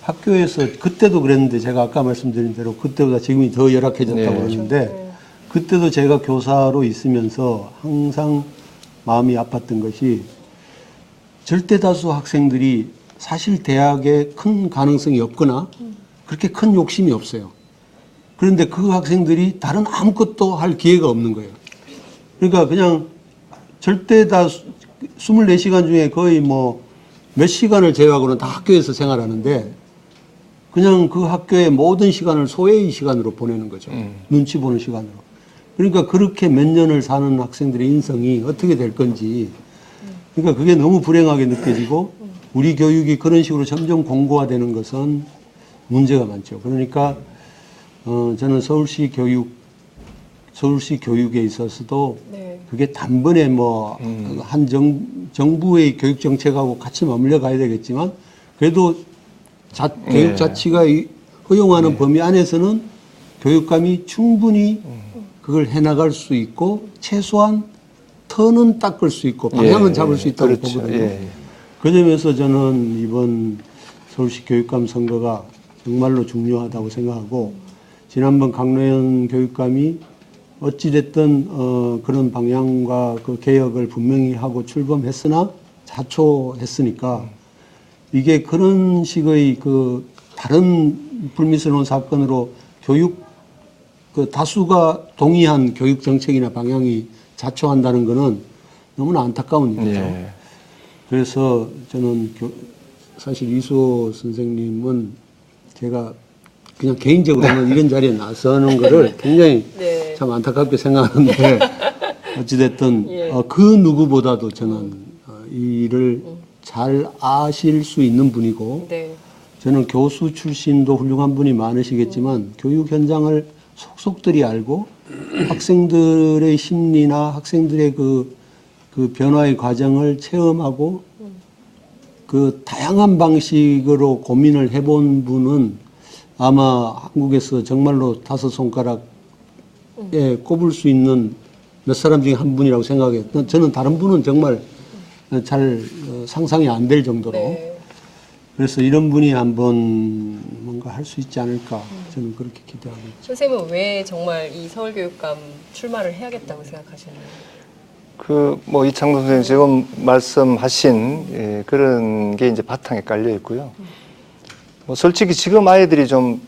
학교에서 그때도 그랬는데 제가 아까 말씀드린 대로 그때보다 지금이 더 열악해졌다고 네. 그러는데 그때도 제가 교사로 있으면서 항상 마음이 아팠던 것이 절대 다수 학생들이 사실 대학에 큰 가능성이 없거나 그렇게 큰 욕심이 없어요. 그런데 그 학생들이 다른 아무것도 할 기회가 없는 거예요. 그러니까 그냥 절대 다 24시간 중에 거의 뭐 몇 시간을 제외하고는 다 학교에서 생활하는데 그냥 그 학교의 모든 시간을 소외의 시간으로 보내는 거죠. 눈치 보는 시간으로. 그러니까 그렇게 몇 년을 사는 학생들의 인성이 어떻게 될 건지 그러니까 그게 너무 불행하게 느껴지고 우리 교육이 그런 식으로 점점 공고화되는 것은 문제가 많죠. 그러니까 저는 서울시 교육에 있어서도 네. 그게 단번에 뭐 한 정부의 교육 정책하고 같이 맞물려 가야 되겠지만 그래도 교육 자치가 허용하는 범위 안에서는 교육감이 충분히 그걸 해나갈 수 있고 최소한 턴은 닦을 수 있고 방향은 잡을 수 있다고 그렇죠. 보거든요. 그 점에서 저는 이번 서울시 교육감 선거가 정말로 중요하다고 생각하고 지난번 강노현 교육감이 어찌됐든 그런 방향과 그 개혁을 분명히 하고 출범했으나 자초했으니까 이게 그런 식의 그 다른 불미스러운 사건으로 교육 그 다수가 동의한 교육 정책이나 방향이 자초한다는 것은 너무나 안타까운 일이죠. 예. 그래서 저는 사실 이수호 선생님은 제가 그냥 개인적으로는 이런 자리에 나서는 거를 굉장히 네. 참 안타깝게 생각하는데 어찌됐든 예. 그 누구보다도 저는 이 일을 잘 아실 수 있는 분이고 네. 저는 교수 출신도 훌륭한 분이 많으시겠지만 교육 현장을 속속들이 알고 학생들의 심리나 학생들의 그 변화의 과정을 체험하고 그 다양한 방식으로 고민을 해본 분은 아마 한국에서 정말로 5손가락에 꼽을 수 있는 몇 사람 중에 한 분이라고 생각해요. 저는 다른 분은 정말 잘 상상이 안 될 정도로. 네. 그래서 이런 분이 한번 뭔가 할 수 있지 않을까 저는 그렇게 기대하고 있죠. 선생님은 왜 정말 이 서울교육감 출마를 해야겠다고 생각하셨나요? 뭐 이창동 선생님 지금 말씀하신 그런 게 이제 바탕에 깔려 있고요. 뭐 솔직히 지금 아이들이 좀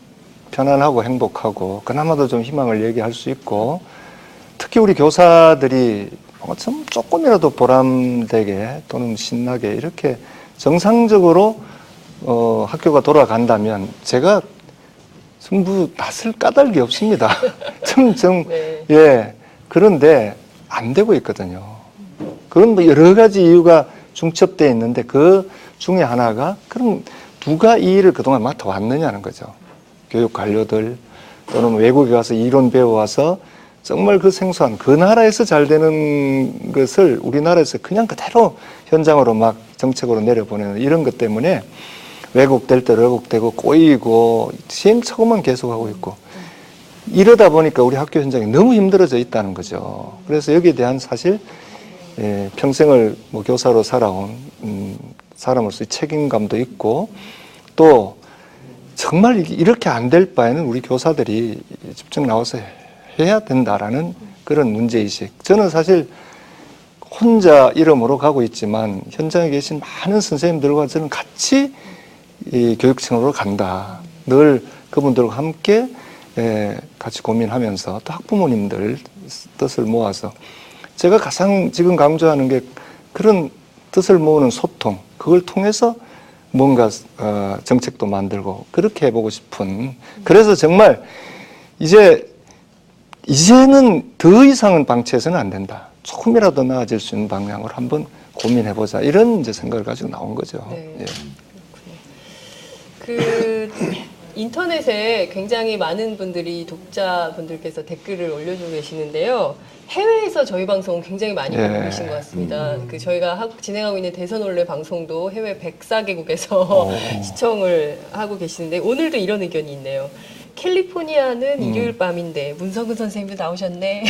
편안하고 행복하고 그나마도 좀 희망을 얘기할 수 있고 특히 우리 교사들이 좀 조금이라도 보람되게 또는 신나게 이렇게 정상적으로 학교가 돌아간다면 제가 전부 낯을 까닭이 없습니다. 네. 예. 그런데 안 되고 있거든요. 그건 뭐 여러 가지 이유가 중첩되어 있는데 그 중에 하나가 그럼 누가 이 일을 그동안 맡아왔느냐는 거죠. 교육 관료들 또는 외국에 가서 이론 배워와서 정말 그 생소한 그 나라에서 잘 되는 것을 우리나라에서 그냥 그대로 현장으로 막 정책으로 내려보내는 이런 것 때문에 왜곡될 때 왜곡되고 꼬이고 시행착오만 계속하고 있고 이러다 보니까 우리 학교 현장이 너무 힘들어져 있다는 거죠. 그래서 여기에 대한 사실 평생을 뭐 교사로 살아온 사람으로서의 책임감도 있고 또 정말 이렇게 안 될 바에는 우리 교사들이 직접 나와서 해야 된다라는 그런 문제의식. 저는 사실 혼자 이름으로 가고 있지만 현장에 계신 많은 선생님들과 저는 같이 이 교육청으로 간다. 늘 그분들과 함께 같이 고민하면서 또 학부모님들 뜻을 모아서 제가 가장 지금 강조하는 게 그런 뜻을 모으는 소통, 그걸 통해서 뭔가 정책도 만들고 그렇게 해보고 싶은. 그래서 정말 이제는 더 이상은 방치해서는 안 된다. 조금이라도 나아질 수 있는 방향으로 한번 고민해보자. 이런 이제 생각을 가지고 나온 거죠. 네. 예. 그 인터넷에 굉장히 많은 분들이 독자분들께서 댓글을 올려주고 계시는데요. 해외에서 저희 방송 굉장히 많이 보고 예. 계신 것 같습니다. 그 저희가 진행하고 있는 대선 올레 방송도 해외 104개국에서 시청을 하고 계시는데 오늘도 이런 의견이 있네요. 캘리포니아는 일요일 밤인데 문성근 선생님도 나오셨네.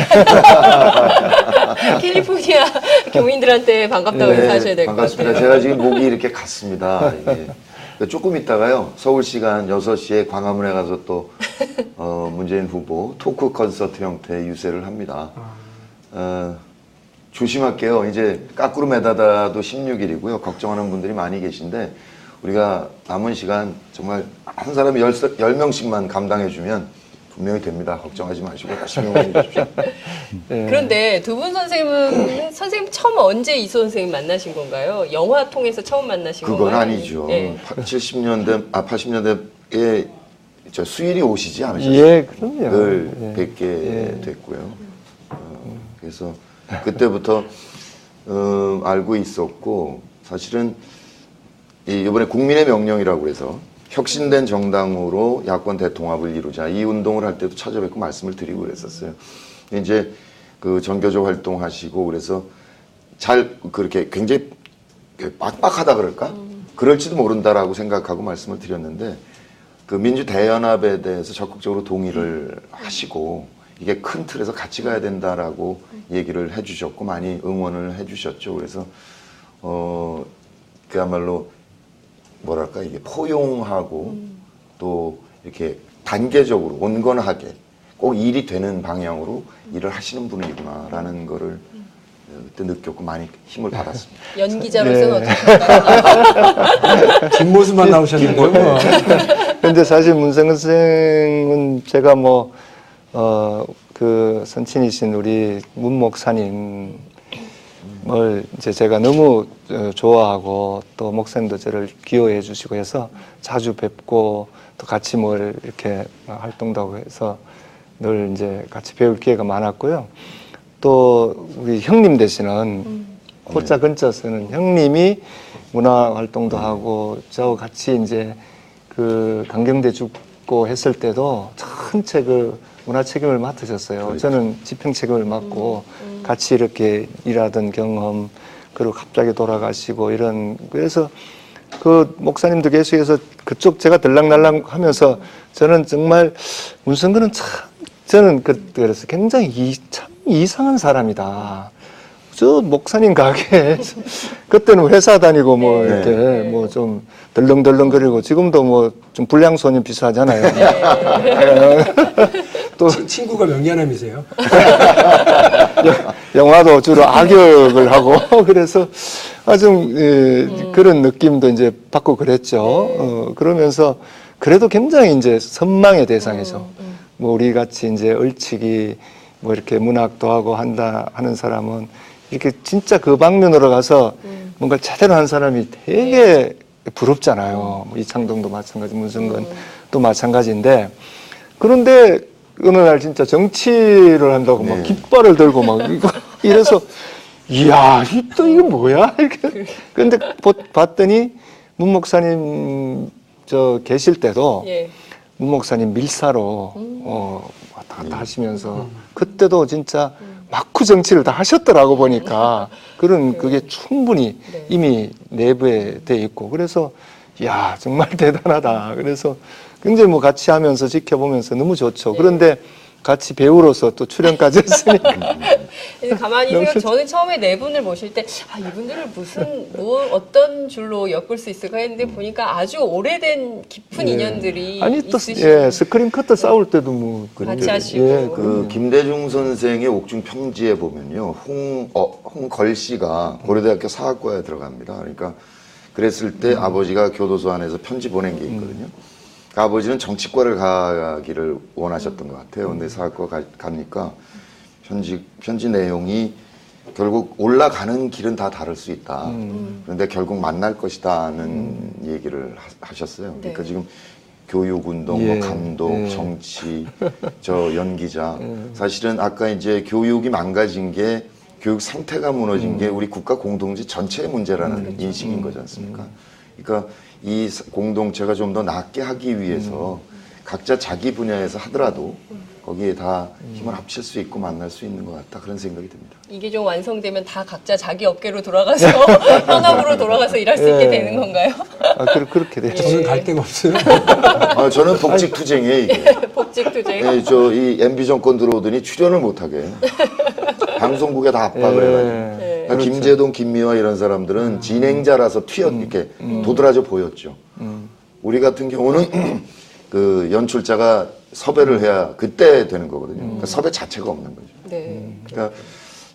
캘리포니아 교민들한테 반갑다고 인사하셔야 될 것 같아요. 반갑습니다. 제가 지금 목이 이렇게 갔습니다. 예. 조금 있다가요, 서울 시간 6시에 광화문에 가서 또 문재인 후보 토크 콘서트 형태의 유세를 합니다. 조심할게요. 이제 까꾸로 매다다도 16일이고요. 걱정하는 분들이 많이 계신데 우리가 남은 시간 정말 한 사람이 10명씩만 감당해주면 분명히 됩니다. 걱정하지 마시고 열심히 응원해 주십시오. 그런데 두 분 선생님은 선생님 처음 언제 이수 선생님 만나신 건가요? 영화 통해서 처음 만나신 건가요? 그건 아니죠. 네. 80년대에 저 수일이 오시지 않으셨어요? 예, 그럼요. 늘 예. 뵙게 예. 됐고요. 그래서 그때부터 알고 있었고 사실은 이번에 국민의 명령이라고 해서 혁신된 정당으로 야권 대통합을 이루자 이 운동을 할 때도 찾아뵙고 말씀을 드리고 그랬었어요. 이제 그 전교조 활동하시고 그래서 잘 그렇게 굉장히 빡빡하다 그럴까? 그럴지도 모른다라고 생각하고 말씀을 드렸는데 그 민주대연합에 대해서 적극적으로 동의를 하시고 이게 큰 틀에서 같이 가야 된다라고 얘기를 해주셨고 많이 응원을 해주셨죠. 그래서 그야말로 뭐랄까 이게 포용하고 또 이렇게 단계적으로 온건하게 꼭 일이 되는 방향으로 일을 하시는 분이구나라는 거를 그때 느꼈고 많이 힘을 받았습니다. 연기자로서는 네. 어떻습니까? 뒷모습만 나오셨는데요. 뭐. 근데 사실 문성근 선생은 제가 그 선친이신 우리 문 목사님을 이제 제가 너무 좋아하고 또 목사님도 저를 기여해 주시고 해서 자주 뵙고 또 같이 이렇게 활동도 하고 해서 늘 이제 같이 배울 기회가 많았고요. 또 우리 형님 되시는 호자 근처 쓰는 형님이 문화 활동도 하고 저하고 같이 이제 그 강경대 죽고 했을 때도 전체 그 문화 책임을 맡으셨어요. 그렇죠. 저는 집행 책임을 맡고 같이 이렇게 일하던 경험, 그리고 갑자기 돌아가시고 그래서 그 목사님도 계속해서 그쪽 제가 들락날락 하면서 저는 정말 문성근은 저는 그래서 굉장히 참 이상한 사람이다. 저 목사님 가게 그때는 회사 다니고 이렇게 좀 덜렁덜렁거리고 지금도 좀 불량소년 비슷하잖아요. 또 친구가 명예하남이세요? 영화도 주로 악역을 하고 그래서 아주 그런 느낌도 이제 받고 그랬죠. 그러면서 그래도 굉장히 이제 선망의 대상이죠. 우리 같이 이제 얼치기 이렇게 문학도 하고 하는 사람은 이렇게 진짜 그 방면으로 가서 뭔가 제대로 한 사람이 되게 부럽잖아요. 이창동도 마찬가지, 문성근도 마찬가지인데 그런데 어느 날 진짜 정치를 한다고 막 네. 깃발을 들고 막 이래서 이야, 또 이게 뭐야? 이렇게. 근데 봤더니 문 목사님 계실 때도 예. 문 목사님 밀사로 왔다 갔다 하시면서 그때도 진짜 막후 정치를 다 하셨더라고 보니까 그런 그게 충분히 네. 이미 내부에 돼 있고 그래서 야 정말 대단하다. 그래서 굉장히 뭐 같이 하면서 지켜보면서 너무 좋죠. 네. 그런데 같이 배우로서 또 출연까지 했으니까 근데 가만히 생각, 저는 처음에 네 분을 모실 때, 이분들을 어떤 줄로 엮을 수 있을까 했는데 보니까 아주 오래된 깊은 예. 인연들이 아니 또 있으신 스크린 커터 싸울 때도 뭐 같이 하시고. 그 김대중 선생의 옥중 평지에 보면요, 홍걸 씨가 고려대학교 사학과에 들어갑니다. 그러니까 그랬을 때 아버지가 교도소 안에서 편지 보낸 게 있거든요. 그 아버지는 정치과를 가기를 원하셨던 것 같아요. 근데 사학과 가니까 편지 내용이 결국 올라가는 길은 다 다를 수 있다. 그런데 결국 만날 것이다는 얘기를 하셨어요. 그러니까 네. 지금 교육운동, 예, 뭐 감독, 예. 정치, 연기자. 사실은 아까 이제 교육이 망가진 게 교육 상태가 무너진 게 우리 국가 공동체 전체의 문제라는 인식인 거지 않습니까? 그러니까 이 공동체가 좀 더 낫게 하기 위해서 각자 자기 분야에서 하더라도 거기에 다 힘을 합칠 수 있고 만날 수 있는 것 같다 그런 생각이 듭니다. 이게 좀 완성되면 다 각자 자기 업계로 돌아가서 현업으로 돌아가서 일할 수 있게 예. 되는 건가요? 그렇게 돼요. 저는 갈 데가 없어요. 저는 복직투쟁이에요 이게. 복직투쟁. 이 MB 정권 들어오더니 출연을 못하게 방송국에 다 압박을 해가지고. 네. 그러니까 김재동, 김미화 이런 사람들은 진행자라서 이렇게 도드라져 보였죠. 우리 같은 경우는 그 연출자가 섭외를 해야 그때 되는 거거든요. 그러니까 섭외 자체가 없는 거죠. 네. 그러니까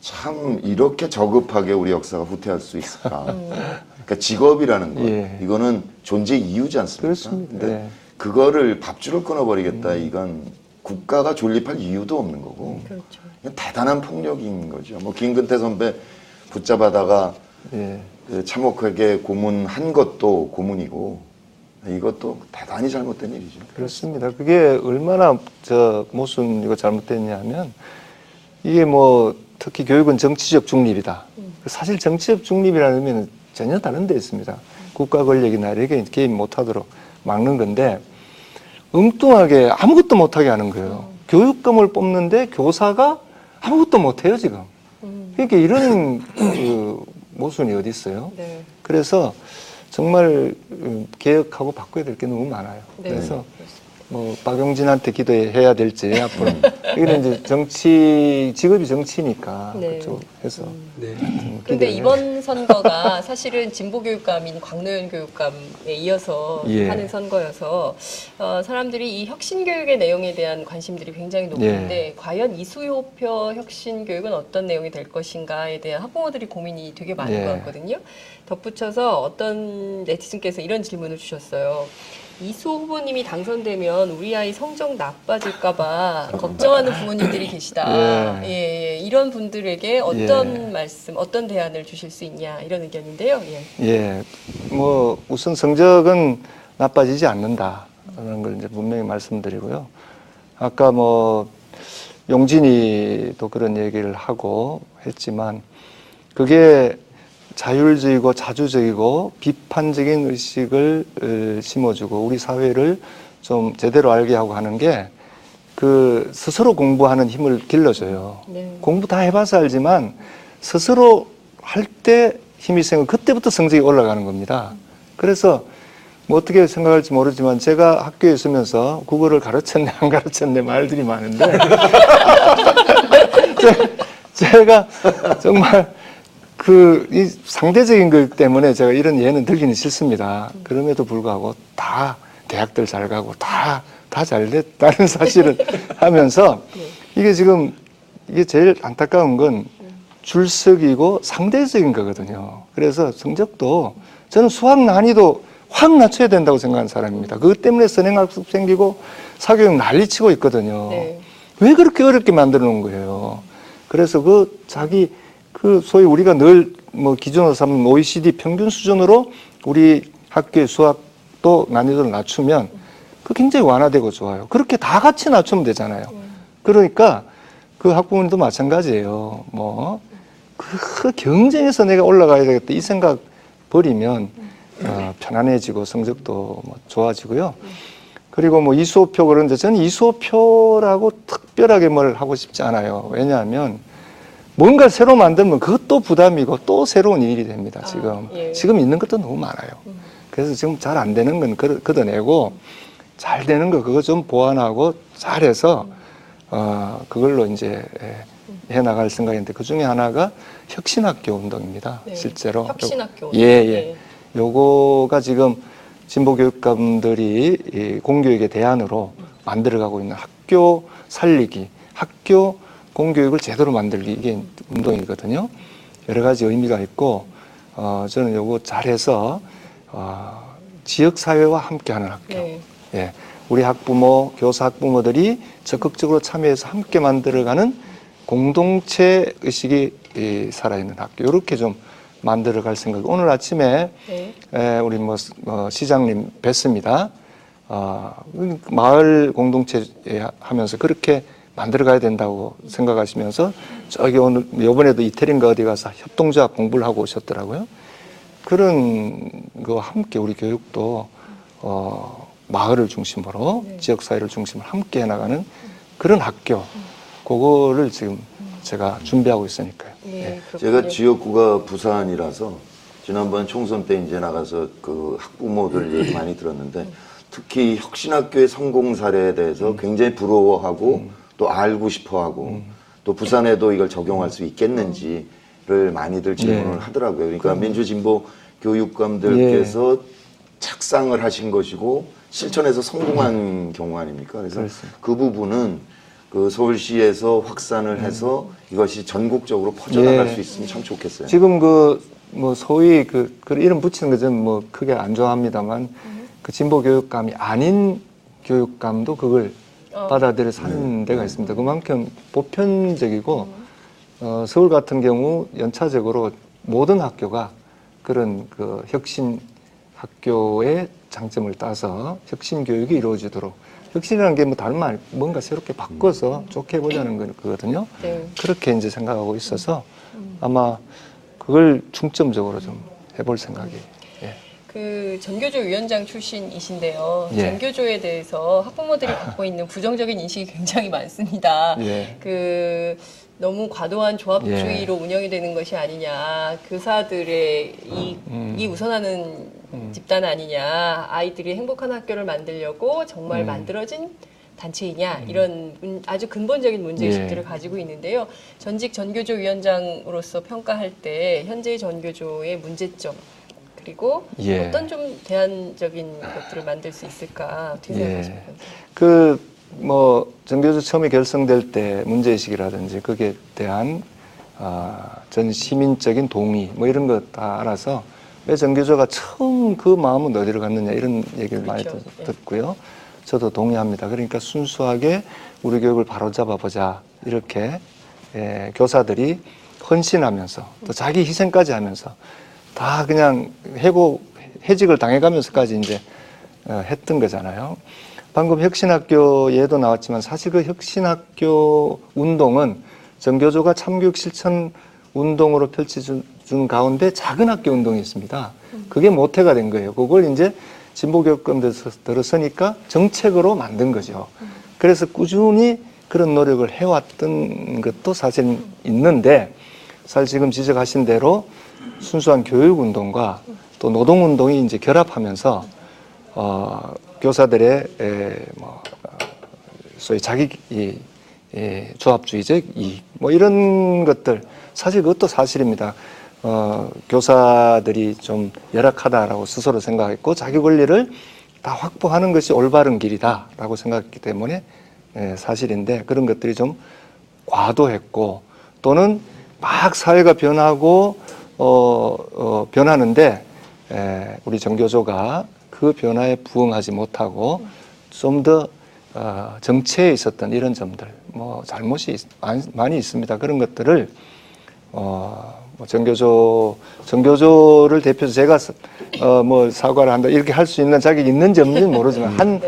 참 이렇게 저급하게 우리 역사가 후퇴할 수 있을까. 그러니까 직업이라는 것, 예. 이거는 존재 이유지 않습니까? 그렇습니다. 근데 예. 그거를 밥줄을 끊어버리겠다. 이건 국가가 존립할 이유도 없는 거고. 그렇죠. 그냥 대단한 폭력인 거죠. 뭐 김근태 선배 붙잡아다가 예. 그 참혹하게 고문한 것도 고문이고 이것도 대단히 잘못된 일이죠. 그렇습니다. 그게 얼마나 무슨 이거 잘못됐냐면 이게 뭐 특히 교육은 정치적 중립이다. 사실 정치적 중립이라는 의미는 전혀 다른 데 있습니다. 국가 권력이나 이렇게 개입 못하도록 막는 건데 엉뚱하게 아무것도 못하게 하는 거예요. 교육감을 뽑는데 교사가 아무것도 못해요 지금. 그러니까 이런 그 모순이 어디 있어요? 네. 그래서 정말 개혁하고 바꿔야 될 게 너무 많아요. 네. 그래서 뭐 박용진한테 기도해야 될지 앞으로 이런 이제 직업이 정치니까 네. 그쪽 해서 네. 그런데 기대를 이번 선거가 사실은 진보교육감인 광노현 교육감에 이어서 예. 하는 선거여서 사람들이 이 혁신교육의 내용에 대한 관심들이 굉장히 높은데 예. 과연 이수효표 혁신교육은 어떤 내용이 될 것인가에 대한 학부모들이 고민이 되게 많은 예. 것 같거든요. 덧붙여서 어떤 네티즌께서 이런 질문을 주셨어요. 이수 후보님이 당선되면 우리 아이 성적 나빠질까봐 걱정하는 부모님들이 계시다. 예, 이런 분들에게 어떤 말씀, 어떤 대안을 주실 수 있냐 이런 의견인데요. 예. 예, 뭐 우선 성적은 나빠지지 않는다라는 걸 이제 분명히 말씀드리고요. 아까 뭐 용진이도 그런 얘기를 하고 했지만 그게 자율적이고 자주적이고 비판적인 의식을 심어주고 우리 사회를 좀 제대로 알게 하고 하는 게 그 스스로 공부하는 힘을 길러줘요. 네. 공부 다 해봐서 알지만 스스로 할 때 힘이 생겨 그때부터 성적이 올라가는 겁니다. 그래서 뭐 어떻게 생각할지 모르지만 제가 학교에 있으면서 국어를 가르쳤네 안 가르쳤네 말들이 많은데 제가 정말 이 상대적인 것 때문에 제가 이런 예는 들기는 싫습니다. 그럼에도 불구하고 다 대학들 잘 가고 다 잘 됐다는 사실을 하면서 이게 지금 이게 제일 안타까운 건 줄석이고 상대적인 거거든요. 그래서 성적도 저는 수학 난이도 확 낮춰야 된다고 생각하는 사람입니다. 그것 때문에 선행학습 생기고 사교육 난리치고 있거든요. 네. 왜 그렇게 어렵게 만들어 놓은 거예요? 그래서 소위 우리가 늘 뭐 기준으로 삼는 OECD 평균 수준으로 우리 학교의 수학도 난이도를 낮추면 그 굉장히 완화되고 좋아요. 그렇게 다 같이 낮추면 되잖아요. 그러니까 그 학부모님도 마찬가지예요. 뭐 그 경쟁에서 내가 올라가야 되겠다 이 생각 버리면 편안해지고 성적도 뭐 좋아지고요. 그리고 뭐 이수호표 그런데 저는 이수호표라고 특별하게 뭘 하고 싶지 않아요. 왜냐하면 뭔가 새로 만들면 그것도 부담이고 또 새로운 일이 됩니다. 지금 예. 지금 있는 것도 너무 많아요. 그래서 지금 잘 안 되는 건 걷어내고 잘 되는 거 그거 좀 보완하고 잘해서 그걸로 이제 해나갈 생각인데 그 중에 하나가 혁신학교 운동입니다. 네. 실제로 혁신학교. 예. 요거가 지금 진보교육감들이 이 공교육의 대안으로 만들어가고 있는 학교 살리기, 학교 공교육을 제대로 만들기 이게 운동이거든요. 여러 가지 의미가 있고 저는 요거 잘해서 지역 사회와 함께하는 학교. 네. 예, 우리 학부모, 교사 학부모들이 적극적으로 참여해서 함께 만들어가는 공동체 의식이 살아있는 학교. 이렇게 좀 만들어갈 생각. 오늘 아침에 네. 우리 시장님 뵀습니다. 마을 공동체 하면서 그렇게 만들어가야 된다고 생각하시면서 저기 오늘 이번에도 이태리인가 어디 가서 협동조합 공부를 하고 오셨더라고요. 그런 거와 함께 우리 교육도 마을을 중심으로 지역사회를 중심으로 함께 해나가는 그런 학교 그거를 지금 제가 준비하고 있으니까요. 예, 제가 지역구가 부산이라서 지난번 총선 때 이제 나가서 그 학부모들 얘기 많이 들었는데 특히 혁신학교의 성공 사례에 대해서 굉장히 부러워하고 또 알고 싶어하고 또 부산에도 이걸 적용할 수 있겠는지를 많이들 질문을 하더라고요. 그러니까 민주진보 교육감들께서 착상을 하신 것이고 실천해서 성공한 경우 아닙니까? 그래서 그렇습니다. 그 부분은 그 서울시에서 확산을 해서 이것이 전국적으로 퍼져나갈 수 있으면 참 좋겠어요. 지금 뭐 소위 그 이름 붙이는 거 저는 뭐 크게 안 좋아합니다만 그 진보 교육감이 아닌 교육감도 그걸 받아들여서 하는 데가 있습니다. 그만큼 보편적이고 서울 같은 경우 연차적으로 모든 학교가 그런 그 혁신 학교의 장점을 따서 혁신 교육이 이루어지도록 혁신이라는 게 뭐 다른 말 뭔가 새롭게 바꿔서 좋게 해보자는 거거든요. 네. 그렇게 이제 생각하고 있어서 아마 그걸 중점적으로 좀 해볼 생각이. 예. 그 전교조 위원장 출신이신데요. 예. 전교조에 대해서 학부모들이 갖고 있는 부정적인 인식이 굉장히 많습니다. 예. 그 너무 과도한 조합주의로 운영이 되는 것이 아니냐, 교사들의 이익이 우선하는 집단 아니냐, 아이들이 행복한 학교를 만들려고 정말 만들어진 단체이냐, 이런 아주 근본적인 문제의식들을 가지고 있는데요. 전직 전교조 위원장으로서 평가할 때 현재의 전교조의 문제점, 그리고 어떤 좀 대안적인 것들을 만들 수 있을까 어떻게 생각하십니까? 뭐 전교조 처음에 결성될 때 문제의식이라든지 거기에 대한 전 시민적인 동의 뭐 이런 거 다 알아서 왜 전교조가 처음 그 마음은 어디로 갔느냐 이런 얘기를 많이 듣고요. 저도 동의합니다. 그러니까 순수하게 우리 교육을 바로잡아 보자 이렇게 교사들이 헌신하면서 또 자기 희생까지 하면서 다 그냥 해직을 당해가면서까지 이제 했던 거잖아요. 방금 혁신학교 예도 나왔지만 사실 그 혁신학교 운동은 전교조가 참교육 실천 운동으로 펼쳐준 가운데 작은 학교 운동이 있습니다. 그게 모태가 된 거예요. 그걸 이제 진보교육감들 들어서니까 정책으로 만든 거죠. 그래서 꾸준히 그런 노력을 해왔던 것도 사실 있는데 사실 지금 지적하신 대로 순수한 교육운동과 또 노동운동이 이제 결합하면서 교사들의 소위 자기 조합주의적 이익 뭐 이런 것들 사실 그것도 사실입니다. 교사들이 좀 열악하다라고 스스로 생각했고 자기 권리를 다 확보하는 것이 올바른 길이다라고 생각했기 때문에 사실인데 그런 것들이 좀 과도했고 또는 막 사회가 변하고 변하는데 우리 전교조가 그 변화에 부응하지 못하고 좀 더 정체에 있었던 이런 점들 뭐 잘못이 많이 있습니다. 그런 것들을 전교조를 대표해서 제가 뭐 사과를 한다 이렇게 할 수 있는 자격이 있는지 없는지는 모르지만 한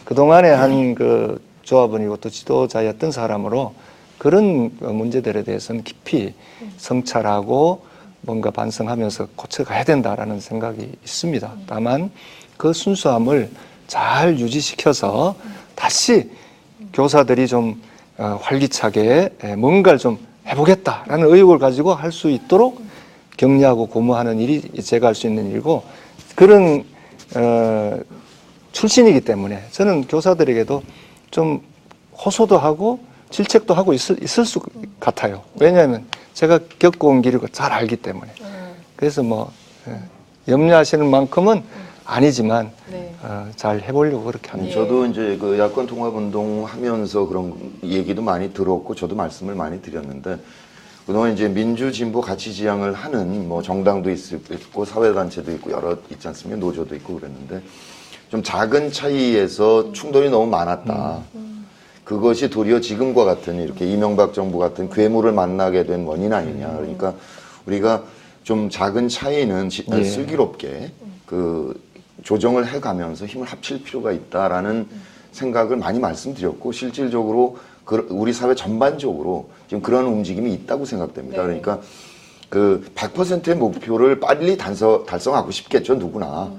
그동안에 한 그 조합원이고 또 지도자였던 사람으로 그런 문제들에 대해서는 깊이 성찰하고 뭔가 반성하면서 고쳐가야 된다라는 생각이 있습니다. 다만 그 순수함을 잘 유지시켜서 다시 교사들이 좀 활기차게 뭔가를 좀 해보겠다라는 의욕을 가지고 할 수 있도록 격려하고 고무하는 일이 제가 할 수 있는 일이고, 그런 출신이기 때문에 저는 교사들에게도 좀 호소도 하고 질책도 하고 있을 수 같아요. 왜냐하면 제가 겪어온 길을 잘 알기 때문에. 그래서 뭐 염려하시는 만큼은 아니지만 네. 잘 해보려고 그렇게 합니다. 저도 이제 그 야권 통합 운동 하면서 그런 얘기도 많이 들었고 저도 말씀을 많이 드렸는데, 그동안 이제 민주 진보 가치 지향을 하는 뭐 정당도 있고 사회단체도 있고 여러 있지 않습니까? 노조도 있고 그랬는데, 좀 작은 차이에서 충돌이 너무 많았다. 그것이 도리어 지금과 같은 이렇게 이명박 정부 같은 괴물을 만나게 된 원인 아니냐. 그러니까 우리가 좀 작은 차이는 슬기롭게 그 조정을 해가면서 힘을 합칠 필요가 있다라는 생각을 많이 말씀드렸고, 실질적으로 우리 사회 전반적으로 지금 그런 움직임이 있다고 생각됩니다. 네. 그러니까 그 100%의 목표를 빨리 달성하고 싶겠죠, 누구나.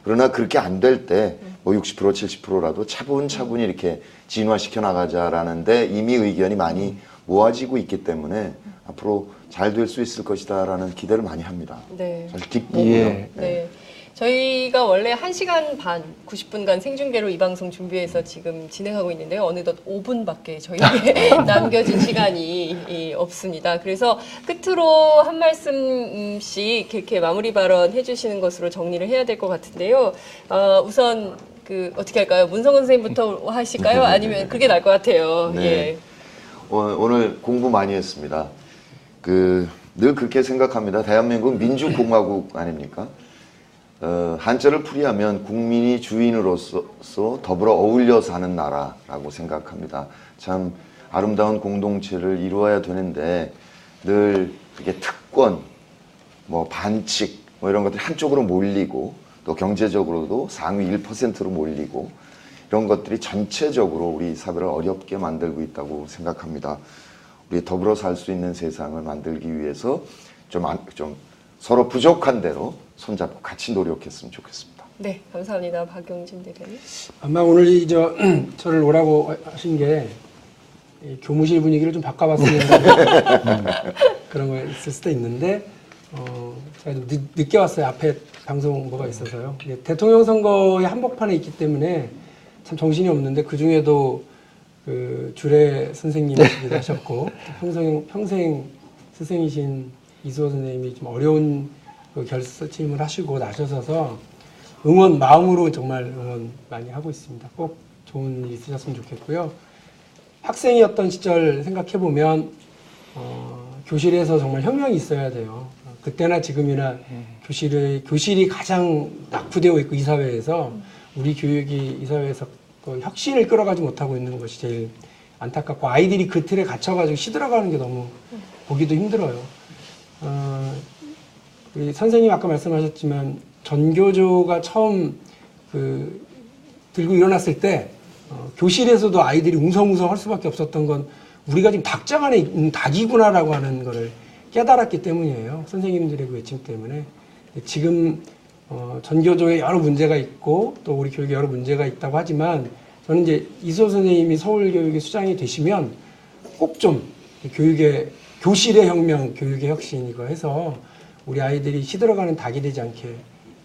그러나 그렇게 안 될 때 뭐 60% 70%라도 차분차분히 이렇게 진화시켜 나가자라는데 이미 의견이 많이 모아지고 있기 때문에 앞으로 잘 될 수 있을 것이다라는 기대를 많이 합니다. 네. 사실 기쁘고요. 예. 네. 저희가 원래 1시간 반, 90분간 생중계로 이 방송 준비해서 지금 진행하고 있는데요. 어느덧 5분밖에 저희에게 남겨진 시간이 없습니다. 그래서 끝으로 한 말씀씩 이렇게 마무리 발언 해주시는 것으로 정리를 해야 될 것 같은데요. 우선 어떻게 할까요? 문성근 선생님부터 하실까요? 아니면 그게 나을 것 같아요. 네. 예. 오늘 공부 많이 했습니다. 늘 그렇게 생각합니다. 대한민국 민주공화국 아닙니까? 한자를 풀이하면 국민이 주인으로서 더불어 어울려 사는 나라라고 생각합니다. 참 아름다운 공동체를 이루어야 되는데 늘 이렇게 특권, 뭐 반칙, 뭐 이런 것들이 한쪽으로 몰리고 또 경제적으로도 상위 1%로 몰리고 이런 것들이 전체적으로 우리 사회를 어렵게 만들고 있다고 생각합니다. 우리 더불어 살 수 있는 세상을 만들기 위해서 좀 서로 부족한 대로 손잡고 같이 노력했으면 좋겠습니다. 네, 감사합니다. 박용진 대표님. 아마 오늘 저를 오라고 하신 게 교무실 분위기를 좀 바꿔봤으면 그런 거 있을 수도 있는데 제가 좀 늦게 왔어요. 앞에 방송 뭐가 있어서요. 대통령 선거의 한복판에 있기 때문에 참 정신이 없는데 그 중에도 주례 선생님이기도 하셨고 평생 스승이신 이수호 선생님이 좀 어려운 결심을 하시고 나셔서 마음으로 정말 응원 많이 하고 있습니다. 꼭 좋은 일 있으셨으면 좋겠고요. 학생이었던 시절 생각해보면 교실에서 정말 혁명이 있어야 돼요. 그때나 지금이나 교실이 가장 낙후되어 있고 이 사회에서 우리 교육이 이 사회에서 혁신을 끌어가지 못하고 있는 것이 제일 안타깝고, 아이들이 그 틀에 갇혀가지고 시들어가는 게 너무 보기도 힘들어요. 우리 선생님 아까 말씀하셨지만 전교조가 처음 들고 일어났을 때 교실에서도 아이들이 웅성웅성 할 수밖에 없었던 건 우리가 지금 닭장 안에 있는 닭이구나라고 하는 거를 깨달았기 때문이에요. 선생님들의 그 외침 때문에. 지금 전교조에 여러 문제가 있고 또 우리 교육에 여러 문제가 있다고 하지만 저는 이제 이수호 선생님이 서울교육의 수장이 되시면 꼭 좀 교실의 혁명, 교육의 혁신 이거 해서 우리 아이들이 시들어가는 닭이 되지 않게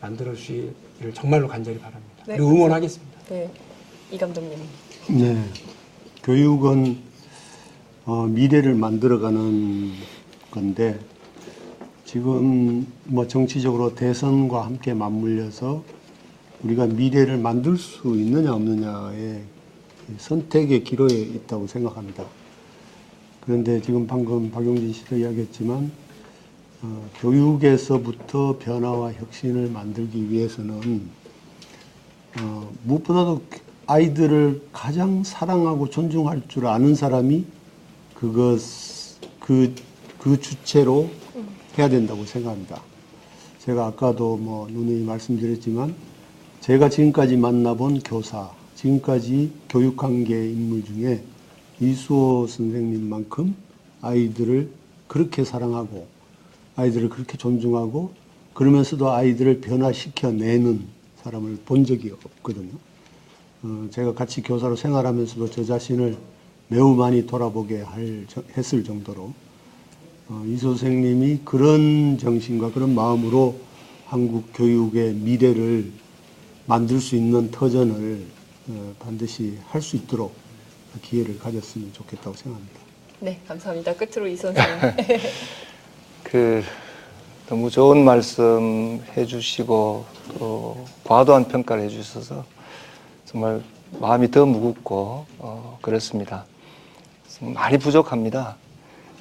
만들어주시기를 정말로 간절히 바랍니다. 네, 그리고 응원하겠습니다. 네, 이 감독님. 네. 교육은 미래를 만들어가는 건데 지금 뭐 정치적으로 대선과 함께 맞물려서 우리가 미래를 만들 수 있느냐 없느냐의 선택의 기로에 있다고 생각합니다. 그런데 지금 방금 박용진 씨도 이야기했지만 교육에서부터 변화와 혁신을 만들기 위해서는 무엇보다도 아이들을 가장 사랑하고 존중할 줄 아는 사람이 그 주체로 해야 된다고 생각합니다. 제가 아까도 누누이 말씀드렸지만 제가 지금까지 만나본 교사, 지금까지 교육관계 인물 중에 이수호 선생님만큼 아이들을 그렇게 사랑하고 아이들을 그렇게 존중하고 그러면서도 아이들을 변화시켜내는 사람을 본 적이 없거든요. 제가 같이 교사로 생활하면서도 저 자신을 매우 많이 돌아보게 했을 정도로 이수호 선생님이 그런 정신과 그런 마음으로 한국 교육의 미래를 만들 수 있는 터전을 반드시 할 수 있도록 기회를 가졌으면 좋겠다고 생각합니다. 네, 감사합니다. 끝으로 이 선생님. 너무 좋은 말씀 해주시고 또 과도한 평가를 해주셔서 정말 마음이 더 무겁고 그렇습니다. 많이 부족합니다.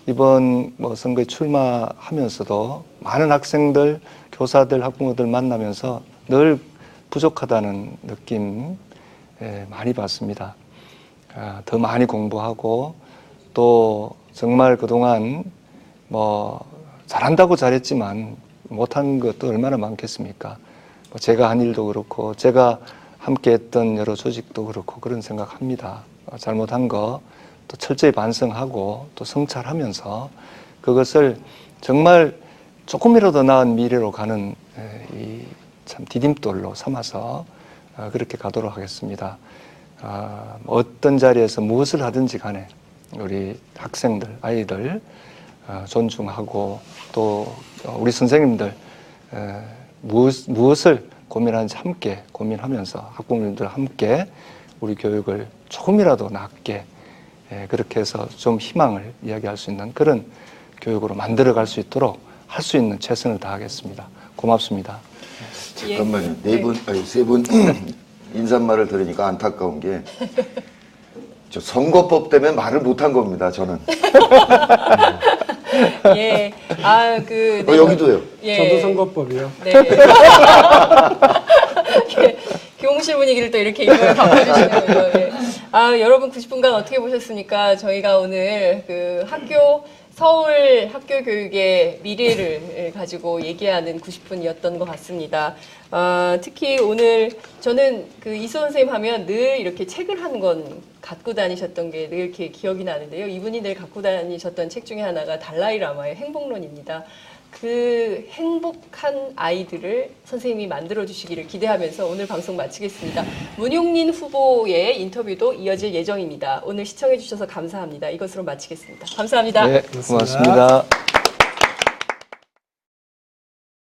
이번 선거에 출마하면서도 많은 학생들, 교사들, 학부모들 만나면서 늘 부족하다는 느낌 많이 받습니다. 더 많이 공부하고 또 정말 그동안 잘한다고 잘했지만 못한 것도 얼마나 많겠습니까? 제가 한 일도 그렇고 제가 함께 했던 여러 조직도 그렇고 그런 생각합니다. 잘못한 거 또 철저히 반성하고 또 성찰하면서 그것을 정말 조금이라도 나은 미래로 가는 이 참 디딤돌로 삼아서 그렇게 가도록 하겠습니다. 어떤 자리에서 무엇을 하든지 간에 우리 학생들, 아이들 존중하고 또 우리 선생님들 무엇을 고민하는지 함께 고민하면서 학부모님들 함께 우리 교육을 조금이라도 낫게 그렇게 해서 좀 희망을 이야기할 수 있는 그런 교육으로 만들어갈 수 있도록 할 수 있는 최선을 다하겠습니다. 고맙습니다. 잠깐만요. 세 분 인사말을 들으니까 안타까운 게 저 선거법 때문에 말을 못한 겁니다. 저는. 예. 여기도요. 예. 저도 선거법이요. 네. 교무실 분위기를 또 이렇게 이걸 바꿔주시는군요. 예. 여러분 90분간 어떻게 보셨습니까? 저희가 오늘 서울 학교 교육의 미래를 가지고 얘기하는 90분이었던 것 같습니다. 특히 오늘 저는 이수호 선생님 하면 늘 이렇게 책을 한 권 갖고 다니셨던 게 늘 이렇게 기억이 나는데요. 이분이 늘 갖고 다니셨던 책 중에 하나가 달라이 라마의 행복론입니다. 그 행복한 아이들을 선생님이 만들어주시기를 기대하면서 오늘 방송 마치겠습니다. 문용린 후보의 인터뷰도 이어질 예정입니다. 오늘 시청해주셔서 감사합니다. 이것으로 마치겠습니다. 감사합니다. 네, 고맙습니다.